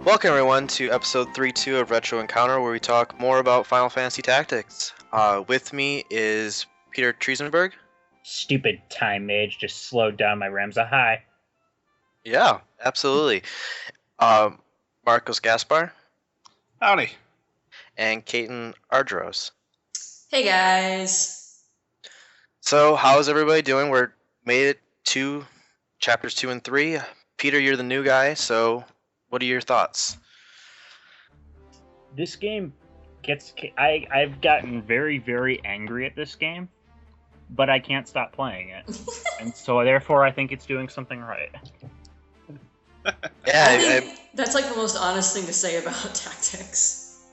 Welcome everyone to episode 3-2 of Retro Encounter, where we talk more about Final Fantasy Tactics. With me is Peter Triezenberg. Stupid time mage just slowed down my Ramza high. Yeah, absolutely. Marcos Gaspar. Howdy. And Caton Argyros. Hey guys. So, how's everybody doing? We're made it to chapters 2 and 3. Peter, you're the new guy, so what are your thoughts? This game I've gotten very, very angry at this game, but I can't stop playing it. And so therefore I think it's doing something right. Yeah, that's like the most honest thing to say about Tactics.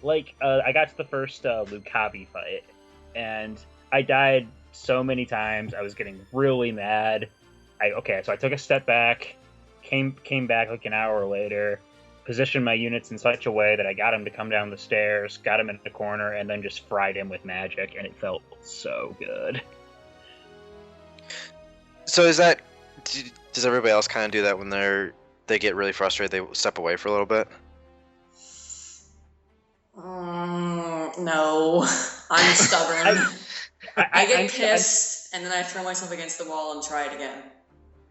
I got to the first Lucavi fight, and I died so many times. I was getting really mad. So I took a step back, came back like an hour later, positioned my units in such a way that I got him to come down the stairs, got him in the corner, and then just fried him with magic, and it felt so good. So does everybody else kind of do that when they get really frustrated, they step away for a little bit? No. I'm stubborn. I get pissed, and then I throw myself against the wall and try it again.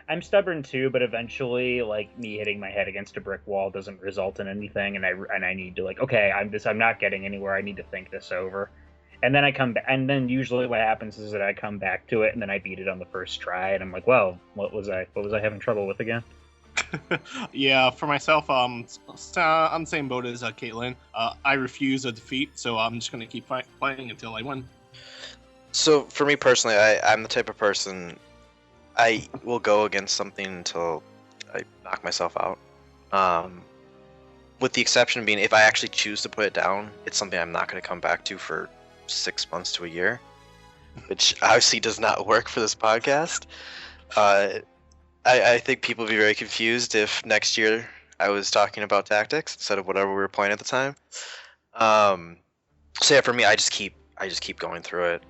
I'm stubborn too, but eventually, me hitting my head against a brick wall doesn't result in anything, and I need to I'm not getting anywhere. I need to think this over, and then I come back, and then usually what happens is that I come back to it, and then I beat it on the first try, and I'm like, well, what was I having trouble with again? Yeah, for myself, I'm on the same boat as Caitlin. I refuse a defeat, so I'm just gonna keep playing until I win. So for me personally, I'm the type of person, I will go against something until I knock myself out. With the exception being, if I actually choose to put it down, it's something I'm not going to come back to for 6 months to a year, which obviously does not work for this podcast. I think people would be very confused if next year I was talking about tactics instead of whatever we were playing at the time. So yeah, for me, I just keep going through it,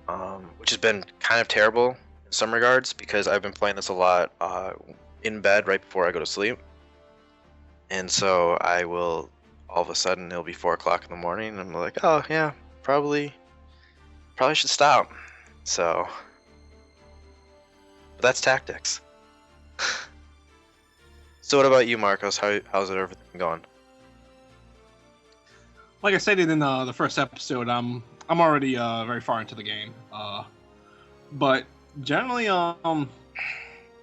which has been kind of terrible in some regards, because I've been playing this a lot in bed right before I go to sleep, and so I will all of a sudden it'll be 4 o'clock in the morning and I'm like, oh yeah, probably should stop. So but that's tactics. So what about you, Marcos? How's it everything going? Like I said in the first episode, I'm already very far into the game, but generally, I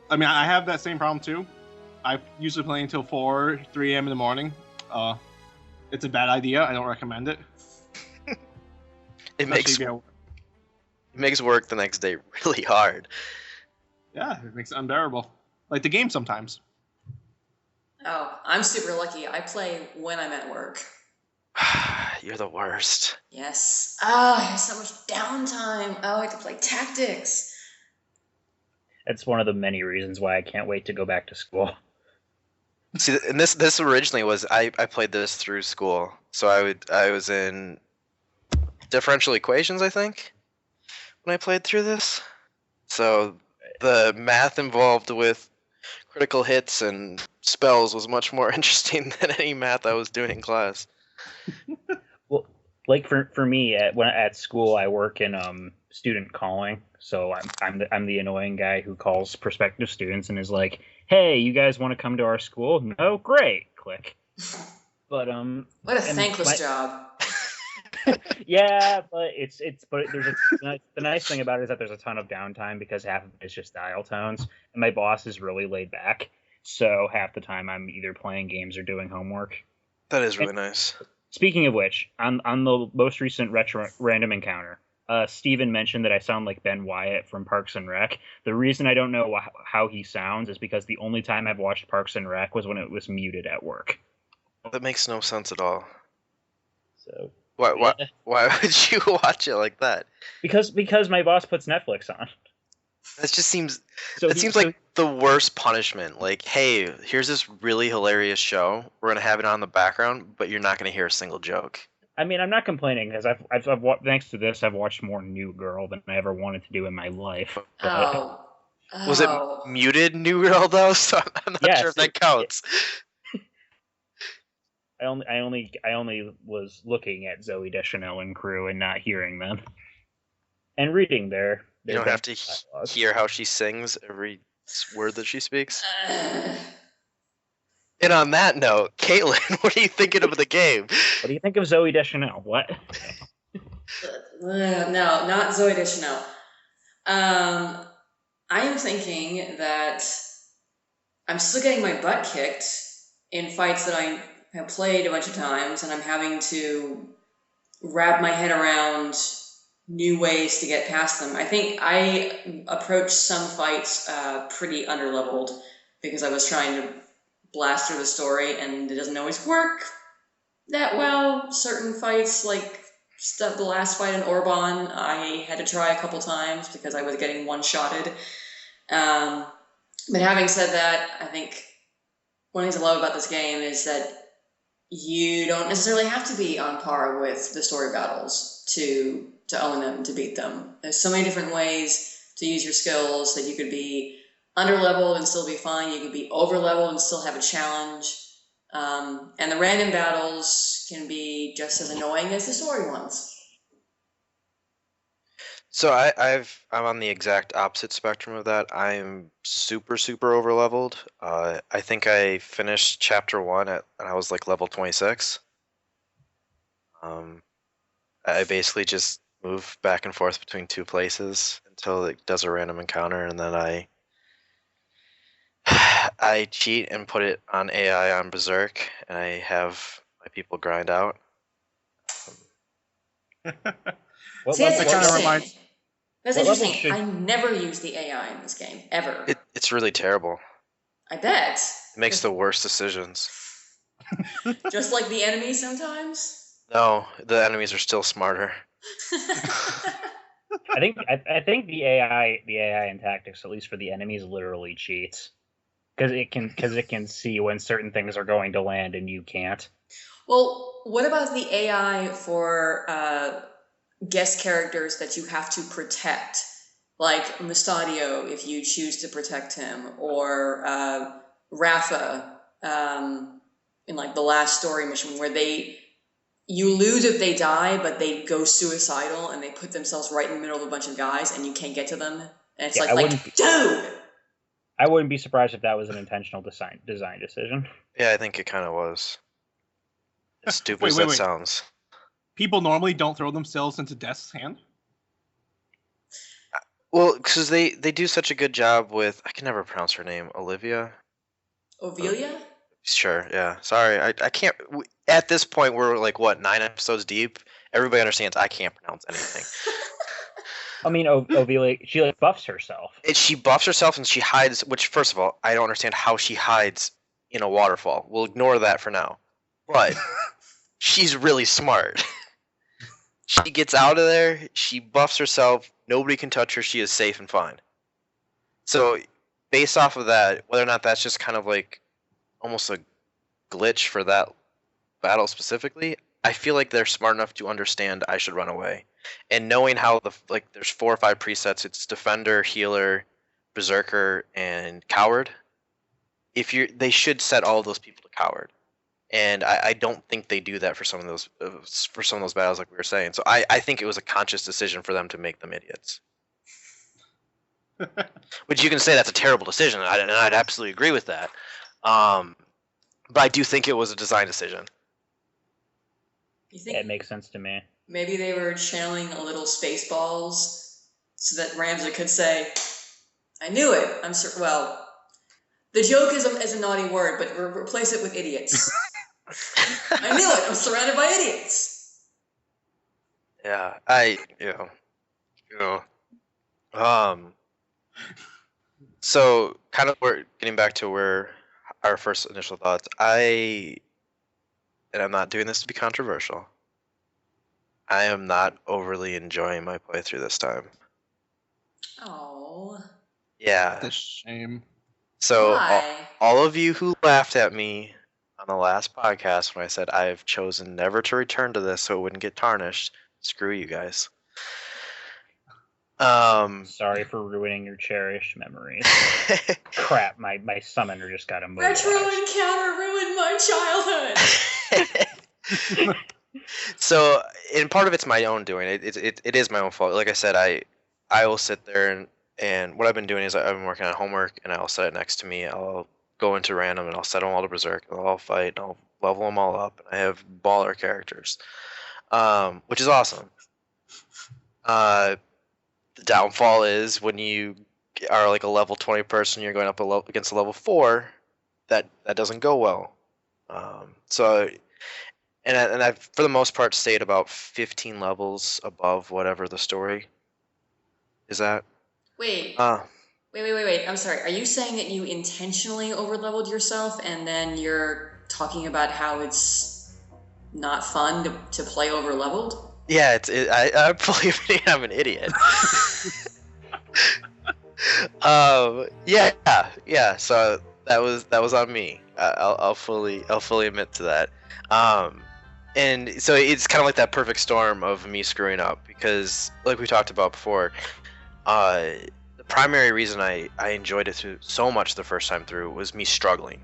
have that same problem too. I usually play until 3 a.m. in the morning. It's a bad idea. I don't recommend it. It makes work the next day really hard. Yeah, it makes it unbearable. Like the game sometimes. Oh, I'm super lucky. I play when I'm at work. You're the worst. Yes. I have so much downtime. Oh, I get to play Tactics. It's one of the many reasons why I can't wait to go back to school. See, and this originally was I played this through school, so I was in differential equations, I think, when I played through this. So the math involved with critical hits and spells was much more interesting than any math I was doing in class. Well, for me at school, I work in student calling, so I'm the annoying guy who calls prospective students and is like, "Hey, you guys want to come to our school?" No, great, click. But what a thankless job. Yeah, but the nice thing about it is that there's a ton of downtime because half of it is just dial tones, and my boss is really laid back, so half the time I'm either playing games or doing homework. That is really nice. Speaking of which, on the most recent Retro Random Encounter, Steven mentioned that I sound like Ben Wyatt from Parks and Rec. The reason I don't know how he sounds is because the only time I've watched Parks and Rec was when it was muted at work. That makes no sense at all. So why would you watch it like that? Because my boss puts Netflix on. That just seems like the worst punishment. Like, hey, here's this really hilarious show. We're gonna have it on the background, but you're not gonna hear a single joke. I mean, I'm not complaining because I've thanks to this, I've watched more New Girl than I ever wanted to do in my life. Was it muted New Girl though? So I'm not sure if that counts. I only was looking at Zoe Deschanel and crew and not hearing them, and reading their. You don't have to dialogue. hear how she sings every word that she speaks. And on that note, Caitlin, what are you thinking of the game? What do you think of Zoe Deschanel? What? No, not Zoe Deschanel. I am thinking that I'm still getting my butt kicked in fights that I have played a bunch of times, and I'm having to wrap my head around new ways to get past them. I think I approached some fights pretty underleveled because I was trying to blast through the story, and it doesn't always work that well. Certain fights, like the last fight in Orban, I had to try a couple times because I was getting one-shotted. But having said that, I think one of the things I love about this game is that you don't necessarily have to be on par with the story battles to own them, to beat them. There's so many different ways to use your skills that you could be under-leveled and still be fine. You could be over-leveled and still have a challenge. And the random battles can be just as annoying as the story ones. So I'm on the exact opposite spectrum of that. I'm super over leveled. I think I finished chapter 1 and I was like level 26. I basically just move back and forth between two places until it does a random encounter, and then I cheat and put it on AI on Berserk, and I have my people grind out. See, that's interesting. reminds- That's What level interesting. should- I never use the AI in this game, ever. It's really terrible. I bet. It makes the worst decisions. Just like the enemies sometimes. No, the enemies are still smarter. I think the AI in tactics, at least for the enemies, literally cheats because it can see when certain things are going to land and you can't. Well, what about the AI for guest characters that you have to protect? Like Mustadio, if you choose to protect him, or Rafa in like the last story mission where you lose if they die, but they go suicidal and they put themselves right in the middle of a bunch of guys and you can't get to them. And it's dude! I wouldn't be surprised if that was an intentional design decision. Yeah, I think it kind of was. As stupid as Wait. that sounds. People normally don't throw themselves into Death's hand. Well, because they do such a good job with, I can never pronounce her name, Olivia? Ovelia? Sure, yeah. Sorry, I can't. At this point, we're like, what, 9 episodes deep? Everybody understands I can't pronounce anything. I mean, Ovelia, she like buffs herself. She buffs herself and she hides, which, first of all, I don't understand how she hides in a waterfall. We'll ignore that for now. But she's really smart. She gets out of there, she buffs herself, nobody can touch her, she is safe and fine. So, based off of that, whether or not that's just kind of like almost a glitch for that battle specifically, I feel like they're smart enough to understand I should run away. And knowing how there's 4 or 5 presets, it's defender, healer, berserker, and coward. They should set all of those people to coward. And I don't think they do that for some of those battles, like we were saying. So I think it was a conscious decision for them to make them idiots. Which you can say that's a terrible decision, and I'd absolutely agree with that. But I do think it was a design decision. You think It makes sense to me. maybe they were channeling a little Spaceballs so that Ramsey could say, I knew it. Well, the joke is a naughty word, but replace it with idiots. I knew it. I'm surrounded by idiots. Yeah, So kind of we're getting back to where our first initial thoughts. And I'm not doing this to be controversial. I am not overly enjoying my playthrough this time. Oh. Yeah. That's a shame. So Why? all of you who laughed at me on the last podcast when I said I have chosen never to return to this so it wouldn't get tarnished, screw you guys. Sorry for ruining your cherished memories. Crap, my summoner just got immobilized. Retro encounter ruined my childhood. So, and part of it's my own doing. It is my own fault. Like I said, I will sit there and what I've been doing is I've been working on homework, and I'll set it next to me. I'll go into random, and I'll set them all to berserk. And I'll fight, and I'll level them all up. And I have baller characters, which is awesome. The downfall is when you are like a level 20 person, you're going up against a level 4. That doesn't go well. So. And I've, for the most part, stayed about 15 levels above whatever the story is at. Wait. Wait. I'm sorry. Are you saying that you intentionally overleveled yourself and then you're talking about how it's not fun to play overleveled? Yeah, I believe I'm an idiot. Yeah. So that was on me. I'll fully admit to that. And so it's kind of like that perfect storm of me screwing up because, like we talked about before, the primary reason I enjoyed it so much the first time through was me struggling.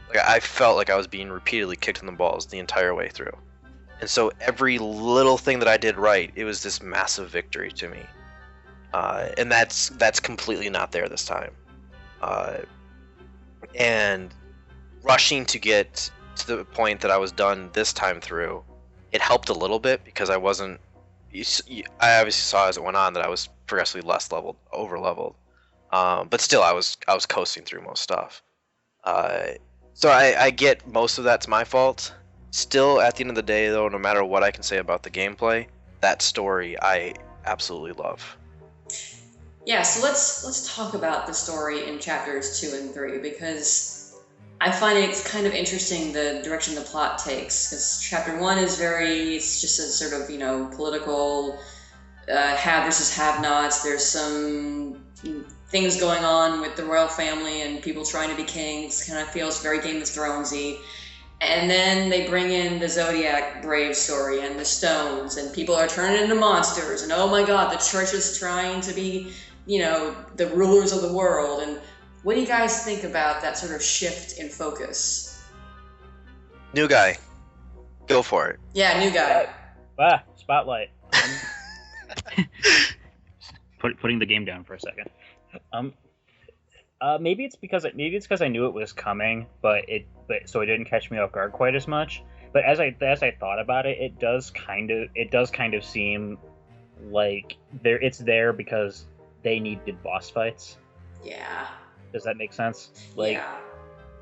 Like I felt like I was being repeatedly kicked in the balls the entire way through, and so every little thing that I did right, it was this massive victory to me. And that's completely not there this time. And rushing to get to the point that I was done this time through, it helped a little bit because I wasn't. I obviously saw as it went on that I was progressively less over leveled, but still I was coasting through most stuff. So I get most of that's my fault. Still, at the end of the day, though, no matter what I can say about the gameplay, that story I absolutely love. Yeah, so let's talk about the story in chapters 2 and 3 because I find it's kind of interesting the direction the plot takes, because chapter 1 is it's just a sort of, political have versus have-nots. There's some things going on with the royal family and people trying to be kings. Kind of feels very Game of Thronesy. And then they bring in the Zodiac Brave story and the Stones, and people are turning into monsters, and oh my god, the church is trying to be, the rulers of the world. And what do you guys think about that sort of shift in focus? New guy. Go for it. Yeah, new guy. Spotlight. Putting the game down for a second. Maybe it's because I knew it was coming, but so it didn't catch me off guard quite as much. But as I thought about it, it does kind of seem like it's there because they needed boss fights. Yeah. Does that make sense? Yeah.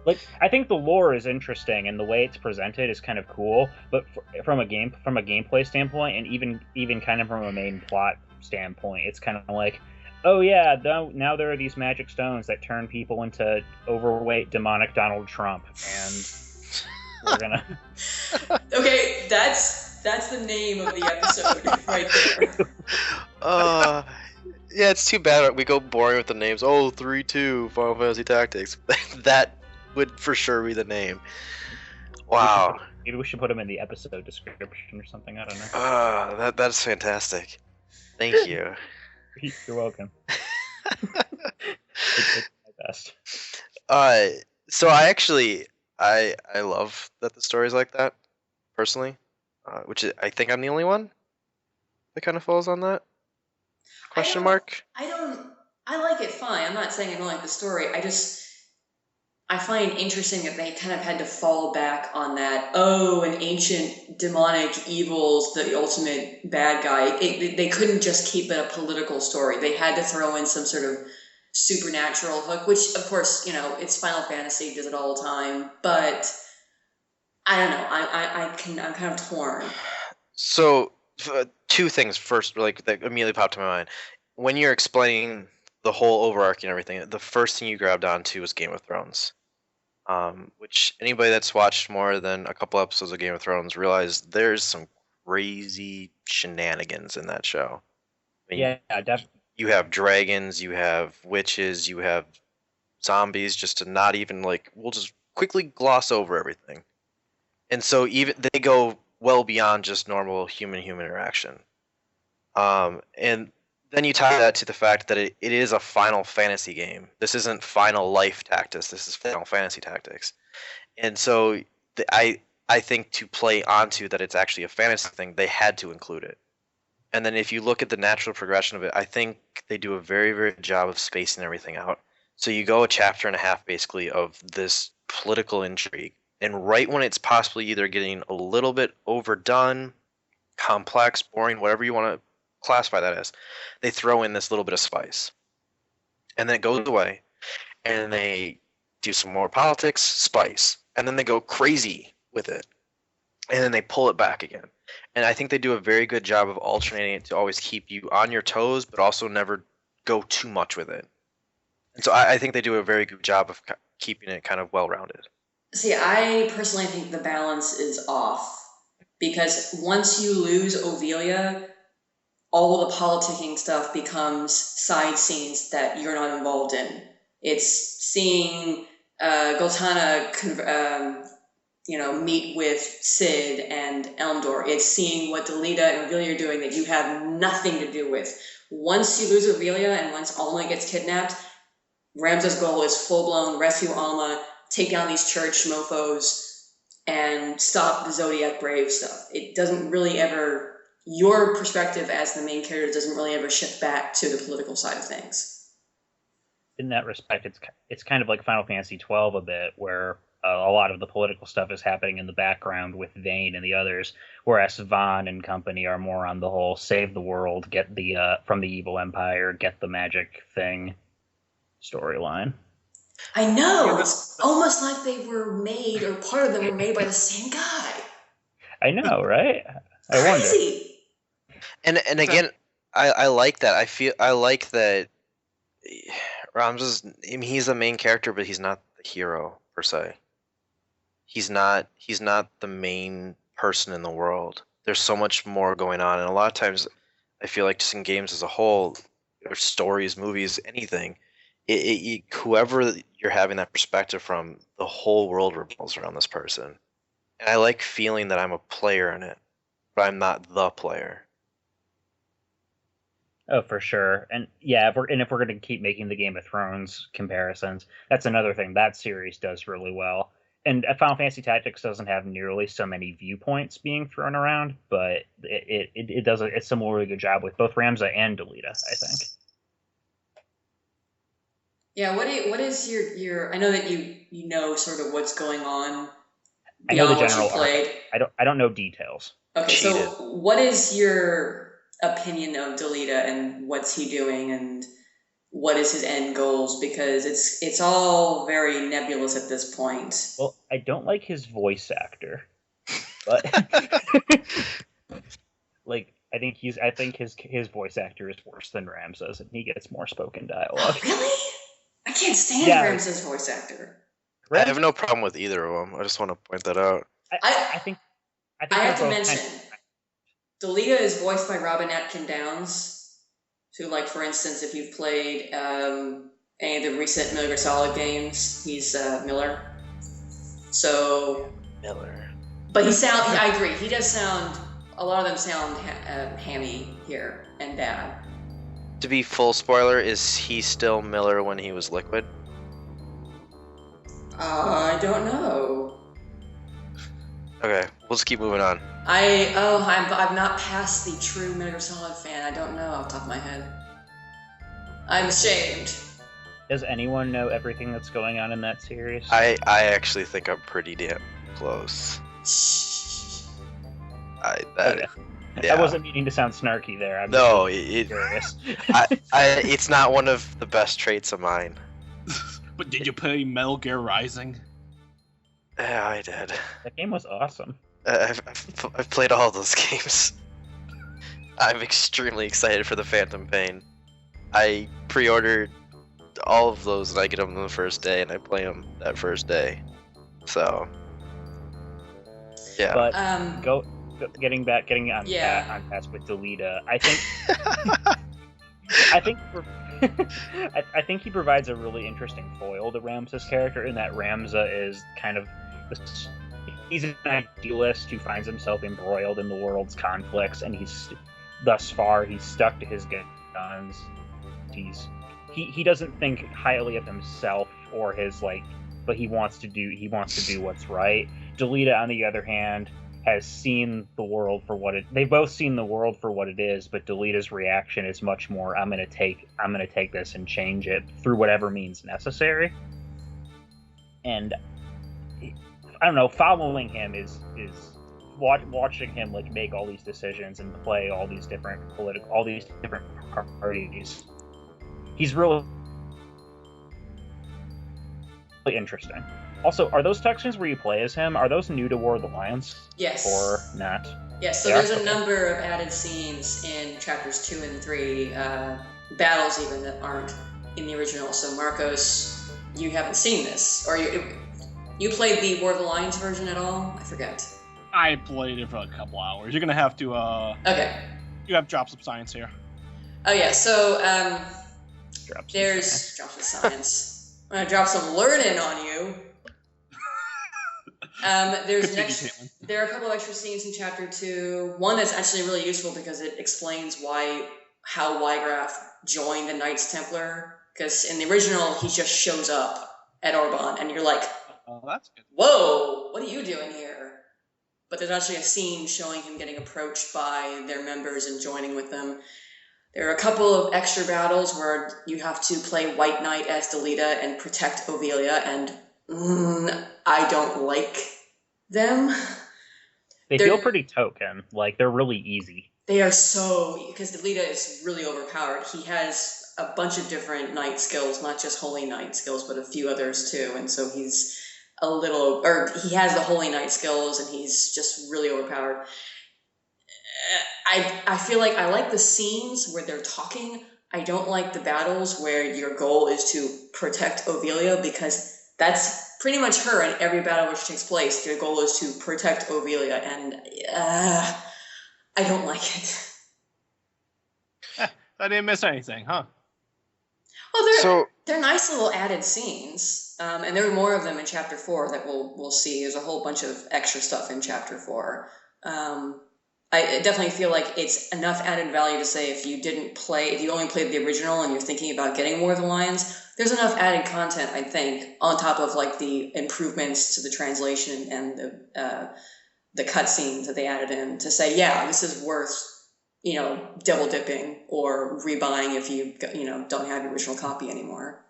Like I think the lore is interesting and the way it's presented is kind of cool, but from a gameplay standpoint and even kind of from a main plot standpoint, it's kind of like, oh yeah, now there are these magic stones that turn people into overweight demonic Donald Trump, and we're gonna. Okay, that's the name of the episode right there. Yeah, it's too bad we go boring with the names. Oh, 3-2 Final Fantasy Tactics. That would for sure be the name. Wow. Maybe we should put them in the episode description or something. I don't know. That's fantastic. Thank you. You're welcome. It's my best. So I love that the story's like that, personally. I think I'm the only one that kind of falls on that. Question mark? I like it fine. I'm not saying I don't like the story. I find it interesting that they kind of had to fall back on that, an ancient demonic evil's the ultimate bad guy. They couldn't just keep it a political story. They had to throw in some sort of supernatural hook, which, of course, it's Final Fantasy, does it all the time. But I don't know. I'm kind of torn. So, two things first, like that immediately popped to my mind. When you're explaining the whole overarching everything, the first thing you grabbed onto was Game of Thrones. Which anybody that's watched more than a couple episodes of Game of Thrones realize there's some crazy shenanigans in that show. I mean, yeah, definitely. You have dragons, you have witches, you have zombies, just to not even we'll just quickly gloss over everything. And so even they go well beyond just normal human interaction. And then you tie that to the fact that it is a Final Fantasy game. This isn't Final Life Tactics. This is Final Fantasy Tactics. And so I think to play onto that it's actually a fantasy thing, they had to include it. And then if you look at the natural progression of it, I think they do a very, very good job of spacing everything out. So you go a chapter and a half basically of this political intrigue. And right when it's possibly either getting a little bit overdone, complex, boring, whatever you want to classify that as, they throw in this little bit of spice. And then it goes away. And they do some more politics, spice. And then they go crazy with it. And then they pull it back again. And I think they do a very good job of alternating it to always keep you on your toes, but also never go too much with it. And so I think they do a very good job of keeping it kind of well-rounded. See, I personally think the balance is off. Because once you lose Ovelia, all the politicking stuff becomes side scenes that you're not involved in. It's seeing Goltana meet with Cid and Elmdor. It's seeing what Delita and Ovelia are doing that you have nothing to do with. Once you lose Ovelia and once Alma gets kidnapped, Ramza's goal is full-blown rescue Alma, take down these church mofos, and stop the Zodiac Brave stuff. It doesn't really ever, your perspective as the main character doesn't really ever shift back to the political side of things. In that respect, it's kind of like Final Fantasy XII a bit, where a lot of the political stuff is happening in the background with Vayne and the others, whereas Vaughn and company are more on the whole save the world, get the from the evil empire, get the magic thing storyline. I know. It's almost like they were made, or part of them were made by the same guy. I know, right? I wonder. Crazy. And again, I like that. I like that. He's the main character, but he's not the hero per se. He's not the main person in the world. There's so much more going on, and a lot of times, I feel like just in games as a whole, or stories, movies, anything. Whoever you're having that perspective from, the whole world revolves around this person. And I like feeling that I'm a player in it, but I'm not the player. Oh, for sure. And yeah, if we're going to keep making the Game of Thrones comparisons, that's another thing that series does really well. And Final Fantasy Tactics doesn't have nearly so many viewpoints being thrown around, but it does a similarly good job with both Ramza and Delita, I think. Yeah, what is your? I know that you know sort of what's going on. I know the general played. I don't know details. Okay, so what is your opinion of Delita and what's he doing and what is his end goals? Because it's all very nebulous at this point. Well, I don't like his voice actor, but like I think his voice actor is worse than Ramza's, and he gets more spoken dialogue. Oh, really? I can't stand Ramza's voice actor. I have no problem with either of them. I just want to point that out. I think I have to mention, Delita is voiced by Robin Atkin Downs, who, like, for instance, if you've played any of the recent Metal Gear Solid games, he's Miller. So Miller. But I agree, he does sound, a lot of them sound hammy here and bad. To be full spoiler, is he still Miller when he was Liquid? I don't know. Okay, we'll just keep moving on. I'm not past the true Metal Gear Solid fan. I don't know off the top of my head. I'm ashamed. Does anyone know everything that's going on in that series? I actually think I'm pretty damn close. Yeah. I wasn't meaning to sound snarky there. I'm curious. It's not one of the best traits of mine. But did you play Metal Gear Rising? Yeah, I did. That game was awesome. I've played all those games. I'm extremely excited for the Phantom Pain. I pre-ordered all of those and I get them the first day and I play them that first day. So, yeah. But getting on task with Delita, I think he provides a really interesting foil to Ramza's character in that Ramza is kind of he's an idealist who finds himself embroiled in the world's conflicts, and thus far he's stuck to his guns. He doesn't think highly of himself or his but he wants to do what's right. Delita, on the other hand, has seen the world for what they've both seen the world for what it is, but Delita's reaction is much more, I'm gonna take this and change it through whatever means necessary. And I don't know, following him is watching him make all these decisions and play all these different parties. He's really interesting. Also, are those sections where you play as him, are those new to War of the Lions? Yes. Or not? Yes, so there's a number of added scenes in chapters 2 and 3, battles even that aren't in the original. So Marcos, you haven't seen this, or you played the War of the Lions version at all? I forget. I played it for a couple hours. You're gonna have to Okay. You have drops of science here. Oh yeah, so Drops of science. I'm gonna drop some learning on you. There are a couple extra scenes in chapter 2. One that's actually really useful because it explains how Wygraf joined the Knights Templar. Because in the original, he just shows up at Orban, and you're like, Oh, that's good. whoa, what are you doing here? But there's actually a scene showing him getting approached by their members and joining with them. There are a couple of extra battles where you have to play White Knight as Delita and protect Ovelia, and I don't like them. They feel pretty token. They're really easy. They are because Delita is really overpowered. He has a bunch of different knight skills, not just Holy Knight skills, but a few others too, and so he has the Holy Knight skills, and he's just really overpowered. I feel like I like the scenes where they're talking. I don't like the battles where your goal is to protect Ovelia, because that's pretty much her in every battle which takes place. Your goal is to protect Ovelia, and I don't like it. I didn't miss anything, huh? Well, they're nice little added scenes, and there are more of them in chapter 4 that we'll see. There's a whole bunch of extra stuff in chapter 4. I definitely feel like it's enough added value to say if you only played the original and you're thinking about getting War of the Lions, there's enough added content, I think, on top of the improvements to the translation and the cutscenes that they added in to say, yeah, this is worth double dipping or rebuying if you don't have your original copy anymore.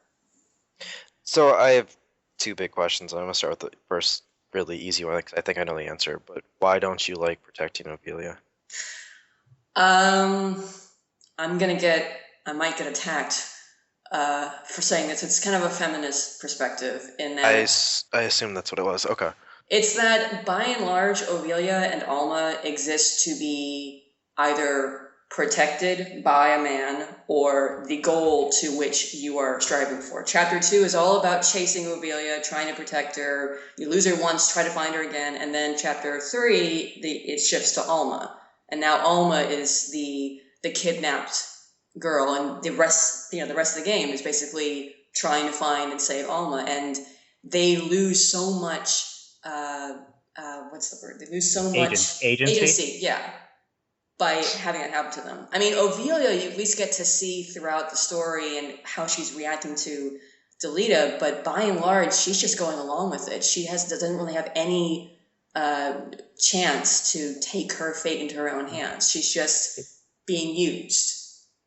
So I have 2 big questions. I'm gonna start with the first really easy one. I think I know the answer, but why don't you like protecting Ovelia? I might get attacked for saying this. It's kind of a feminist perspective in that I assume that's what it was. Okay. It's that by and large, Ovelia and Alma exist to be either protected by a man or the goal to which you are striving for. Chapter 2 is all about chasing Ovelia, trying to protect her. You lose her once, try to find her again, and then chapter 3, it shifts to Alma. And now Alma is the kidnapped girl, and the rest of the game is basically trying to find and save Alma. And they lose so much what's the word? They lose so much agency, yeah, by having it happen to them. I mean, Ovelia, you at least get to see throughout the story and how she's reacting to Delita, but by and large, she's just going along with it. She doesn't really have any chance to take her fate into her own hands. She's just being used.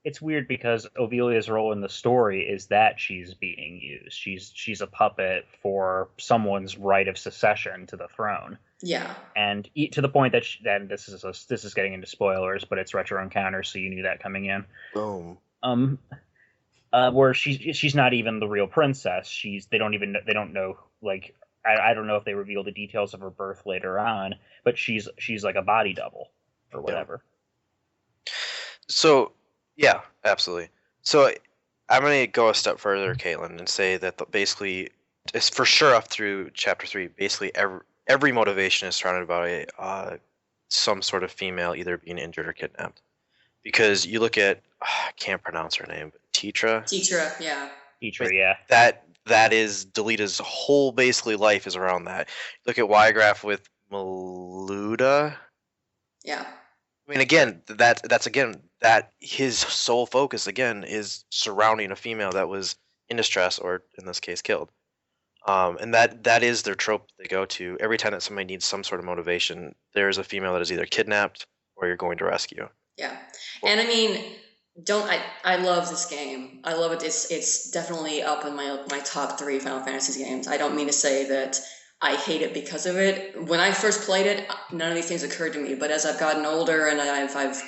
It's weird because Ovelia's role in the story is that she's being used. She's a puppet for someone's right of succession to the throne. Yeah, and to the point that this is getting into spoilers, but it's Retro Encounter, so you knew that coming in. Boom. Where she's not even the real princess. They don't know. Like, I don't know if they reveal the details of her birth later on, but she's like a body double or whatever. Yeah. So yeah, absolutely. So I'm gonna go a step further, Caitlin, and say that basically, it's for sure up through chapter 3. Basically, every motivation is surrounded by some sort of female either being injured or kidnapped. Because you look at, I can't pronounce her name, but Tetra, yeah. Tetra, yeah. That is Delita's whole basically life is around that. Look at Wygraf with Maluda. Yeah. I mean, again, that's again that his sole focus again is surrounding a female that was in distress, or in this case, killed. And that is their trope they go to every time that somebody needs some sort of motivation. There's a female that is either kidnapped or you're going to rescue. Yeah, and I mean, I love this game. I love it. It's definitely up in my top 3 Final Fantasy games. I don't mean to say that I hate it because of it. When I first played it, none of these things occurred to me. But as I've gotten older and I've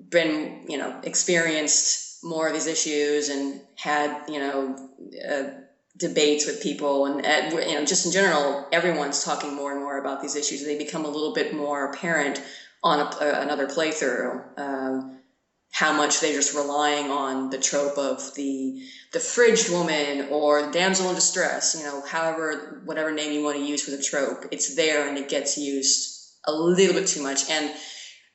been experienced more of these issues and had debates with people, and just in general, everyone's talking more and more about these issues. They become a little bit more apparent on another playthrough. How much they're just relying on the trope of the fridged woman or the damsel in distress, however, whatever name you want to use for the trope, it's there and it gets used a little bit too much. And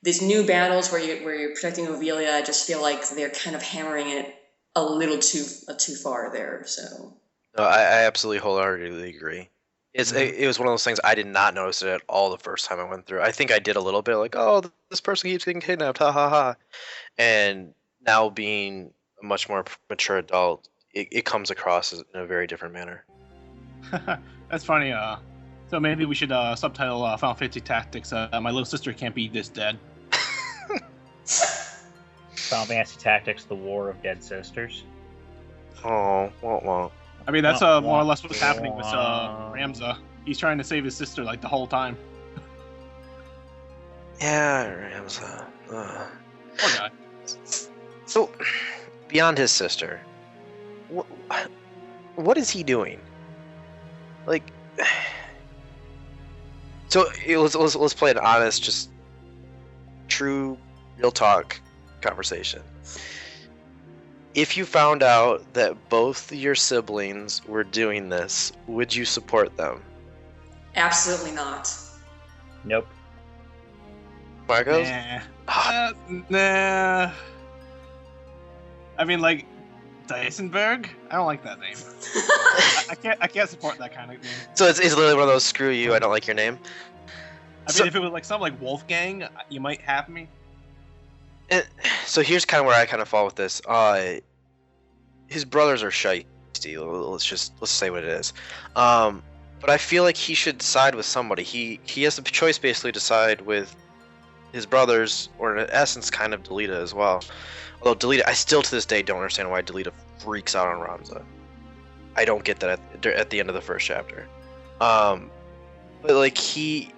these new battles where you're protecting Ovelia, I just feel like they're kind of hammering it a little too far there. So No, I absolutely wholeheartedly agree. It was one of those things I did not notice it at all the first time I went through. I think I did a little bit, like, oh, this person keeps getting kidnapped, ha ha ha. And now being a much more mature adult, it comes across in a very different manner. That's funny. So maybe we should subtitle Final Fantasy Tactics. My little sister can't be this dead. Final Fantasy Tactics: The War of Dead Sisters. Oh, won't. I mean, that's more or less what's happening with Ramza. He's trying to save his sister like the whole time. Yeah, Ramza. Poor guy. So, beyond his sister, what is he doing? Like, so let's play an honest, just true, real talk conversation. If you found out that both your siblings were doing this, would you support them? absolutely not. Nope. Marcos? Nah. I mean, like, Triezenberg? I don't like that name. I can't support that kind of name. So it's literally one of those, screw you, I don't like your name? I mean, if it was like something like Wolfgang, you might have me. So here's kind of where I kind of fall with this. His brothers are shiesty. Let's say what it is. But I feel like he should side with somebody. He has the choice basically to side with his brothers, or in essence, kind of Delita as well. Although Delita, I still to this day don't understand why Delita freaks out on Ramza. I don't get that at the end of the first chapter. But like he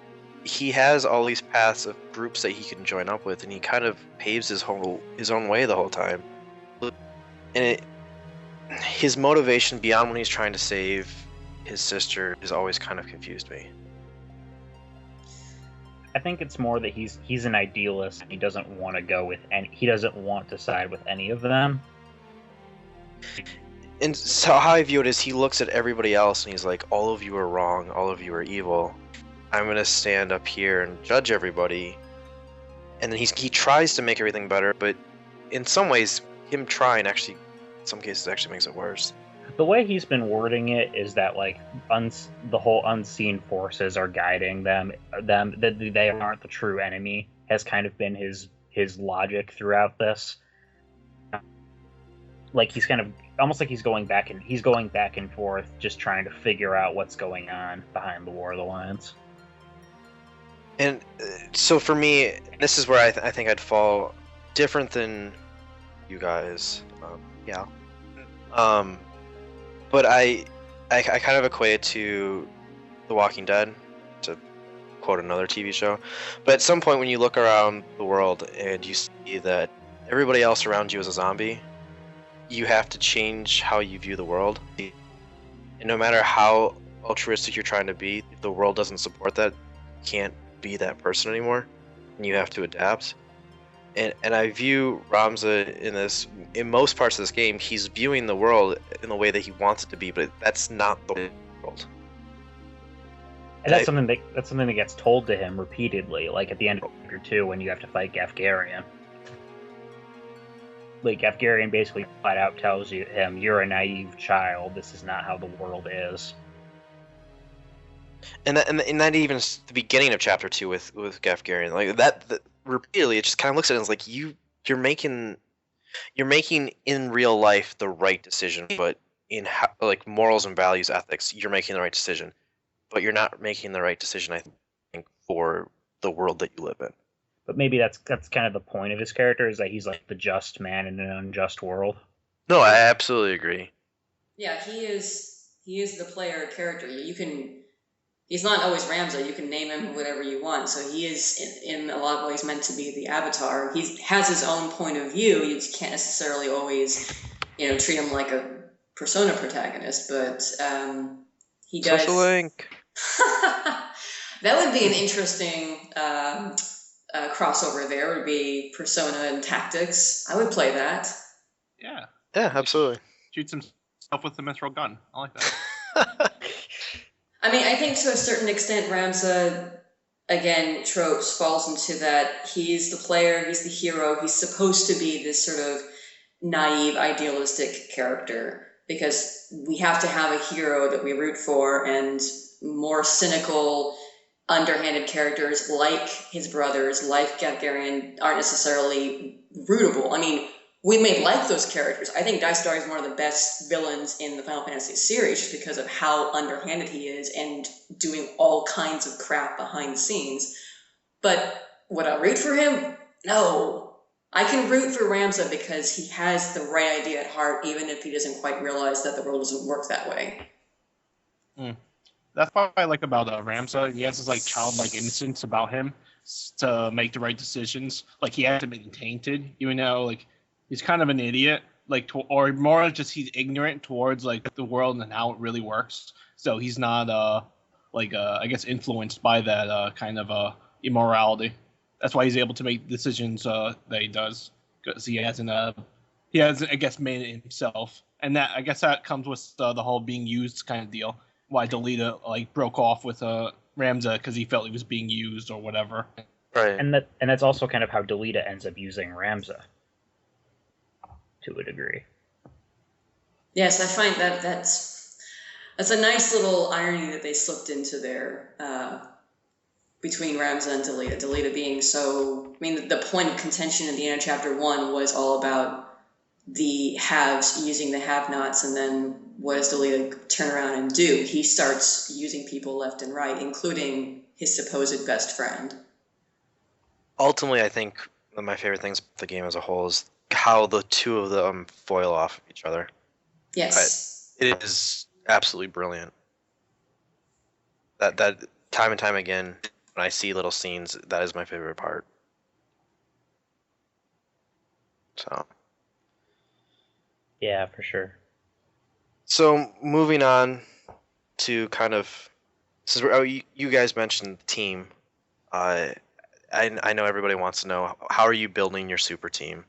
has all these paths of groups that he can join up with, and he kind of paves his own way the whole time. And his motivation beyond when he's trying to save his sister has always kind of confused me. I think it's more that he's an idealist. He doesn't want to go with he doesn't want to side with any of them. And so how I view it is, he looks at everybody else and he's like, all of you are wrong, all of you are evil. I'm gonna stand up here and judge everybody. And then he tries to make everything better, but in some ways, him trying actually, in some cases, actually makes it worse. The way he's been wording it is that like the whole unseen forces are guiding them. That they aren't the true enemy has kind of been his logic throughout this. Like he's kind of almost like he's going back and forth, just trying to figure out what's going on behind the War of the Lions. And so for me, this is where I think I'd fall different than you guys. Yeah. But I kind of equate it to The Walking Dead, to quote another TV show. But at some point when you look around the world and you see that everybody else around you is a zombie, you have to change how you view the world. And no matter how altruistic you're trying to be, if the world doesn't support that, you can't be that person anymore, and you have to adapt. And I view Ramza in most parts of this game, he's viewing the world in the way that he wants it to be, but that's not the world. And that's something that gets told to him repeatedly, like at the end of Chapter 2 when you have to fight Gafgarian. Like Gafgarian basically flat out tells him, "You're a naive child. This is not how the world is." And that even the beginning of chapter 2 with Gafgarian, like that repeatedly, it just kind of looks at it as like you're making in real life the right decision, but in like morals and values, ethics, you're making the right decision, but you're not making the right decision, I think, for the world that you live in. But maybe that's kind of the point of his character, is that he's like the just man in an unjust world. No, I absolutely agree. Yeah, he is the player character. He's not always Ramza. You can name him whatever you want. So he is in a lot of ways meant to be the avatar. He has his own point of view. You can't necessarily always, treat him like a Persona protagonist, but he does. Social link. That would be an interesting crossover. There would be Persona and Tactics. I would play that. Yeah. Yeah, absolutely. Shoots himself with the mithril gun. I like that. I mean, I think to a certain extent, Ramza, again, tropes falls into that he's the player, he's the hero, he's supposed to be this sort of naive, idealistic character, because we have to have a hero that we root for, and more cynical, underhanded characters like his brothers, like Gafgarian, aren't necessarily rootable. I mean, we may like those characters. I think Dice Star is one of the best villains in the Final Fantasy series just because of how underhanded he is and doing all kinds of crap behind the scenes. But would I root for him? No. I can root for Ramza because he has the right idea at heart, even if he doesn't quite realize that the world doesn't work that way. That's what I like about Ramza. He has this like childlike innocence about him to make the right decisions. Like he hasn't been tainted, even though like he's kind of an idiot, like, or more just he's ignorant towards like the world and how it really works. So he's not I guess influenced by that kind of immorality. That's why he's able to make decisions that he does, because he hasn't I guess made it himself, and that I guess that comes with the whole being used kind of deal. Why Delita like broke off with Ramza because he felt he was being used or whatever. Right. And that's also kind of how Delita ends up using Ramza. To a degree. Yes, I find that's a nice little irony that they slipped into there between Ramza and Delita. Delita being so... I mean, the point of contention at the end of Chapter 1 was all about the haves using the have-nots, and then what does Delita turn around and do? He starts using people left and right, including his supposed best friend. Ultimately, I think one of my favorite things about the game as a whole is how the two of them foil off each other. Yes. It is absolutely brilliant. That time and time again, when I see little scenes, that is my favorite part. So. Yeah, for sure. So moving on to kind of, you guys mentioned the team. I know everybody wants to know, how are you building your super team?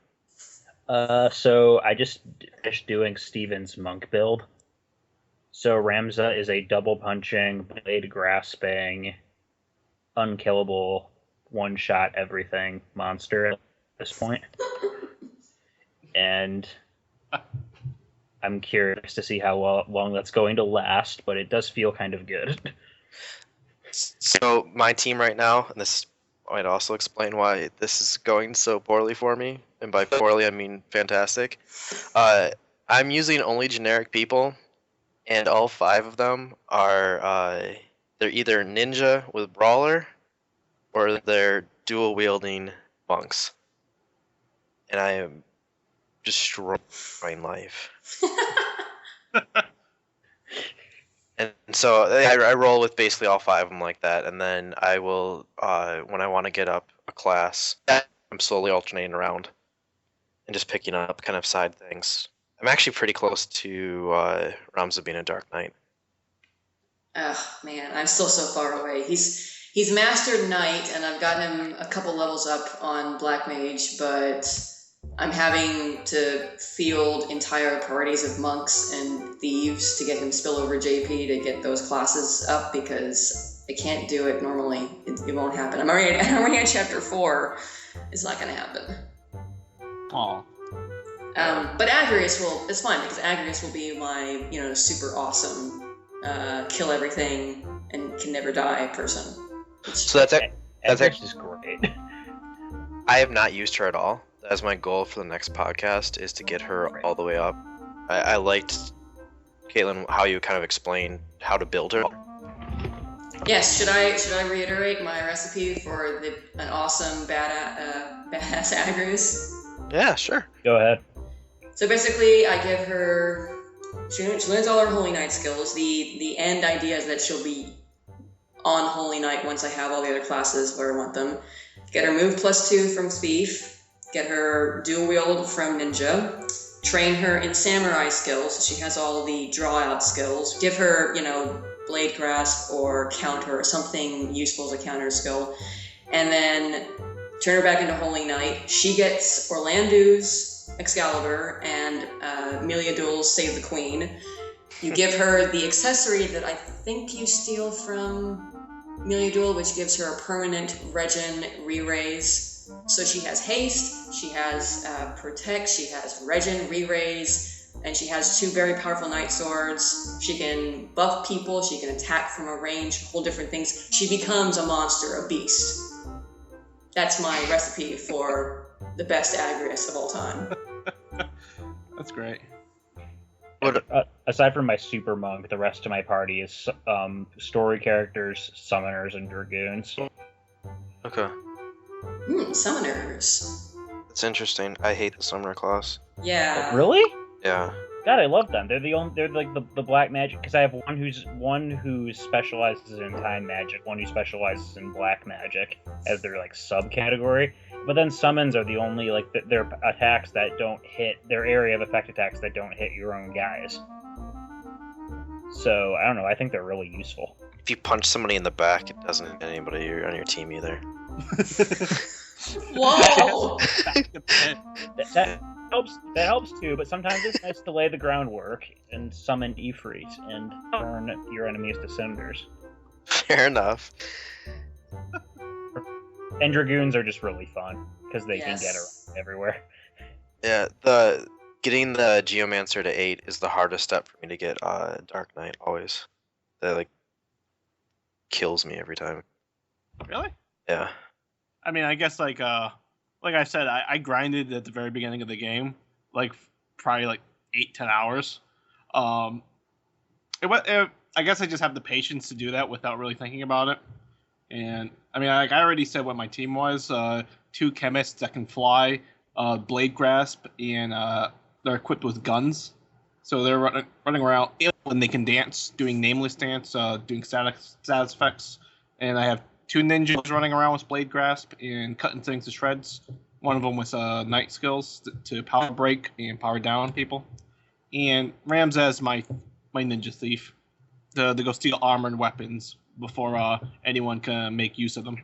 So I just finished doing Steven's monk build. So Ramza is a double punching, blade grasping, unkillable, one shot everything monster at this point. And I'm curious to see how long that's going to last, but it does feel kind of good. So my team right now, and this might also explain why this is going so poorly for me, and by poorly I mean fantastic. I'm using only generic people, and all 5 of them are they're either ninja with brawler, or they're dual wielding monks, and I am destroying life. And so I roll with basically all 5 of them like that, and then I will, when I want to get up a class, I'm slowly alternating around and just picking up kind of side things. I'm actually pretty close to Ramza being a Dark Knight. Oh man, I'm still so far away. He's mastered Knight, and I've gotten him a couple levels up on Black Mage, but I'm having to field entire parties of monks and thieves to get him spillover JP to get those classes up, because I can't do it normally. It won't happen. I'm already at chapter 4. It's not going to happen. Aw. But Argyros it's fine, because Argyros will be my, super awesome, kill everything, and can never die person. So that's Ivalice is great. I have not used her at all. That's my goal for the next podcast, is to get her all the way up. I liked, Caitlin, how you kind of explained how to build her. Yes, should I reiterate my recipe for an awesome badass Argyros? Yeah, sure. Go ahead. So basically, I give her. She learns all her Holy Knight skills. The end idea is that she'll be on Holy Knight once I have all the other classes where I want them. Get her move +2 from Spief. Get her dual wield from Ninja. Train her in Samurai skills, so she has all the draw out skills. Give her, Blade Grasp or Counter or something useful as a counter skill. And then turn her back into Holy Knight. She gets Orlando's Excalibur and Meliadul's Save the Queen. You give her the accessory that I think you steal from Meliadul, which gives her a permanent Regen re-raise. So she has haste, she has protect, she has Regen re-raise, and she has 2 very powerful Knight Swords. She can buff people, she can attack from a range, whole different things. She becomes a monster, a beast. That's my recipe for the best Argyros of all time. That's great. Aside from my super monk, the rest of my party is story characters, summoners, and dragoons. Okay. Summoners. That's interesting. I hate the summoner class. Yeah. Really? Yeah. God, I love them. They're like the black magic, because I have one who specializes in time magic, one who specializes in black magic as their like subcategory. But then summons are the only their attacks that don't hit their area of effect attacks that don't hit your own guys. So I don't know. I think they're really useful. If you punch somebody in the back, it doesn't hit anybody on your team either. Whoa! that helps too, but sometimes it's nice to lay the groundwork and summon Ifrit and turn your enemies to cinders. Fair enough. And dragoons are just really fun because they can get Yes. around everywhere. Yeah, getting the Geomancer to 8 is the hardest step for me to get Dark Knight always. That kills me every time. Really? Yeah. I mean, I guess like I said, I grinded at the very beginning of the game, probably 8-10 hours. I guess I just have the patience to do that without really thinking about it. And I mean, I already said what my team was: 2 chemists that can fly, blade grasp, and they're equipped with guns. So they're running around when they can dance, doing nameless dance, doing status effects. And I have 2 ninjas running around with blade grasp and cutting things to shreds. One of them with knight skills to power break and power down people. And Ramses, my ninja thief, to go steal armor and weapons before anyone can make use of them.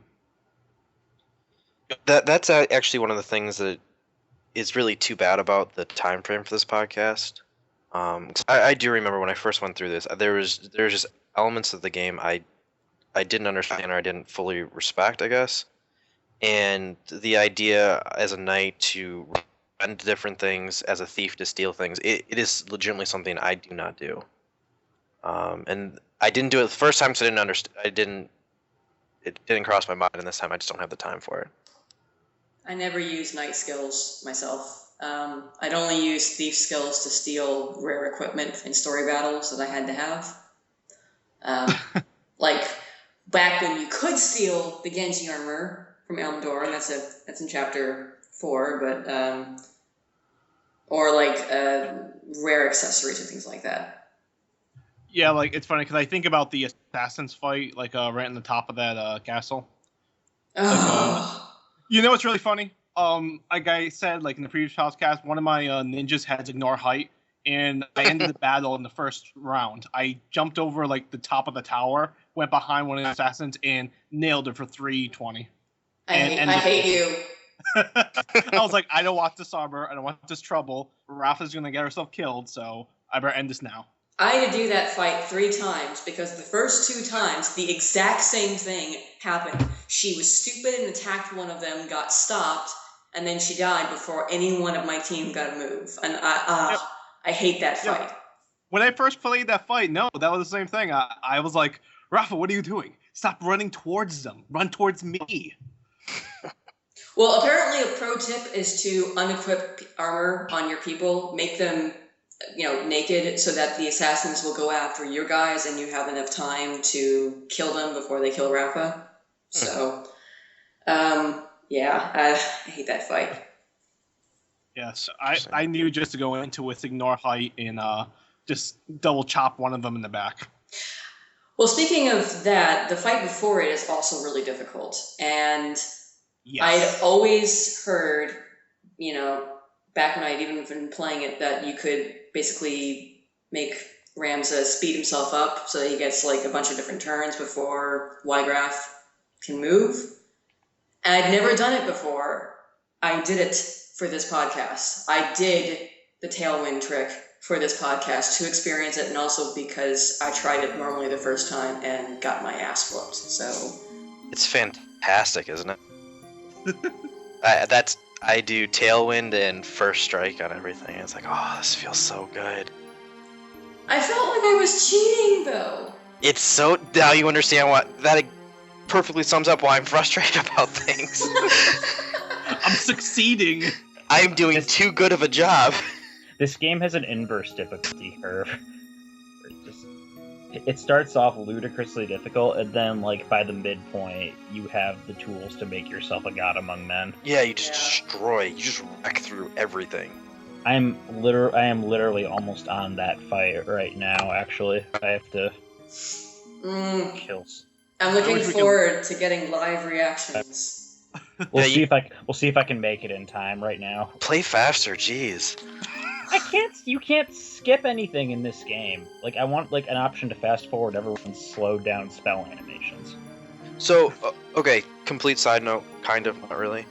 That's actually one of the things that is really too bad about the time frame for this podcast. 'Cause I do remember when I first went through this, there was just elements of the game I didn't understand or I didn't fully respect, I guess. And the idea as a knight to run different things, as a thief to steal things, it is legitimately something I do not do. And I didn't do it the first time, so I didn't understand. It didn't cross my mind, and this time I just don't have the time for it. I never use knight skills myself. I'd only use thief skills to steal rare equipment in story battles that I had to have. Like back when you could steal the Genji armor from Elmdor, and that's in chapter 4, but or rare accessories and things like that. Yeah, it's funny because I think about the assassins fight, right on the top of that castle. You know what's really funny? Like I said, in the previous podcast, one of my ninjas had ignore height, and I ended the battle in the first round. I jumped over the top of the tower, went behind one of the assassins, and nailed it for 320. I hate you. I was like, I don't want this armor. I don't want this trouble. Rafa's going to get herself killed, so I better end this now. I had to do that fight 3 times because the first 2 times the exact same thing happened. She was stupid and attacked one of them, got stopped, and then she died before any one of my team got a move. And I hate that fight. When I first played that fight, no, that was the same thing. I was like, Rafa, what are you doing? Stop running towards them. Run towards me. Well, apparently a pro tip is to unequip armor on your people, make them, naked so that the assassins will go after your guys and you have enough time to kill them before they kill Rafa. So, I hate that fight. Yes, I knew just to go into with ignore height and just double chop one of them in the back. Well, speaking of that, the fight before it is also really difficult. And yes. I'd always heard, back when I'd even been playing it, that you could basically make Ramza speed himself up so that he gets like a bunch of different turns before Wygraph can move. And I'd never done it before. I did it for this podcast. I did the Tailwind trick for this podcast to experience it, and also because I tried it normally the first time and got my ass whooped. So it's fantastic, isn't it? I do Tailwind and First Strike on everything. It's like, oh, this feels so good. I felt like I was cheating, though. It's so... Now you understand what... That perfectly sums up why I'm frustrated about things. I'm succeeding. I'm doing too good of a job. This game has an inverse difficulty curve. It starts off ludicrously difficult, and then, like, by the midpoint, you have the tools to make yourself a god among men. Yeah, you just destroy. You just wreck through everything. I am literally almost on that fight right now, actually. I have to kills. I'm looking forward to getting live reactions. We'll see if I can make it in time right now. Play faster, jeez. You can't skip anything in this game. Like, I want like an option to fast forward everyone's slowed down spell animations. So, okay, complete side note, kind of, not really.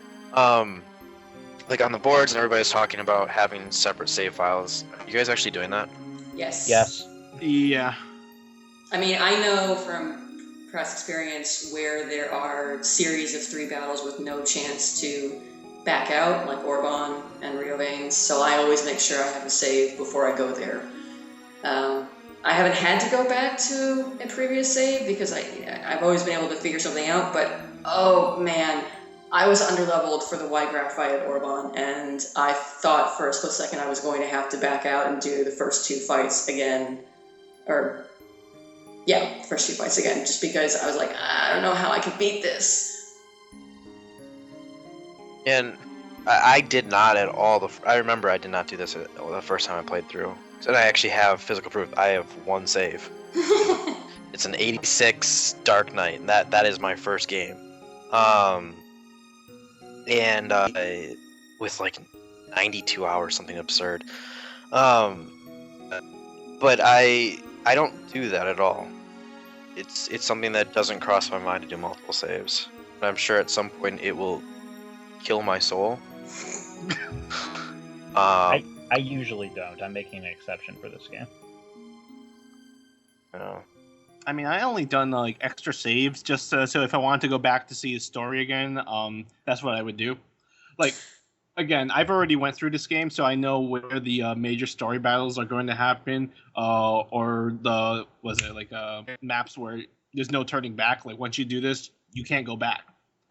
Like on the boards and everybody's talking about having separate save files. Are you guys actually doing that? Yes. Yes. Yeah. I mean, I know from past experience where there are series of 3 battles with no chance to back out, like Orban and Rio Veins, so I always make sure I have a save before I go there. I haven't had to go back to a previous save because I've always been able to figure something out, but oh man, I was underleveled for the Wygraph fight at Orban, and I thought for a split second I was going to have to back out and do the first 2 fights again, first 2 fights again, just because I was like, I don't know how I can beat this. And I did not at all. I remember I did not do this the first time I played through. And I actually have physical proof. I have 1 save. It's an 86 Dark Knight. And that is my first game. With like 92 hours, something absurd. But I don't do that at all. It's something that doesn't cross my mind to do multiple saves. But I'm sure at some point it will kill my soul. I usually don't. I'm making an exception for this game. I mean, I only done like extra saves just so if I wanted to go back to see his story again, that's what I would do. Like, again, I've already went through this game, so I know where the major story battles are going to happen, or the maps where there's no turning back. Like once you do this, you can't go back.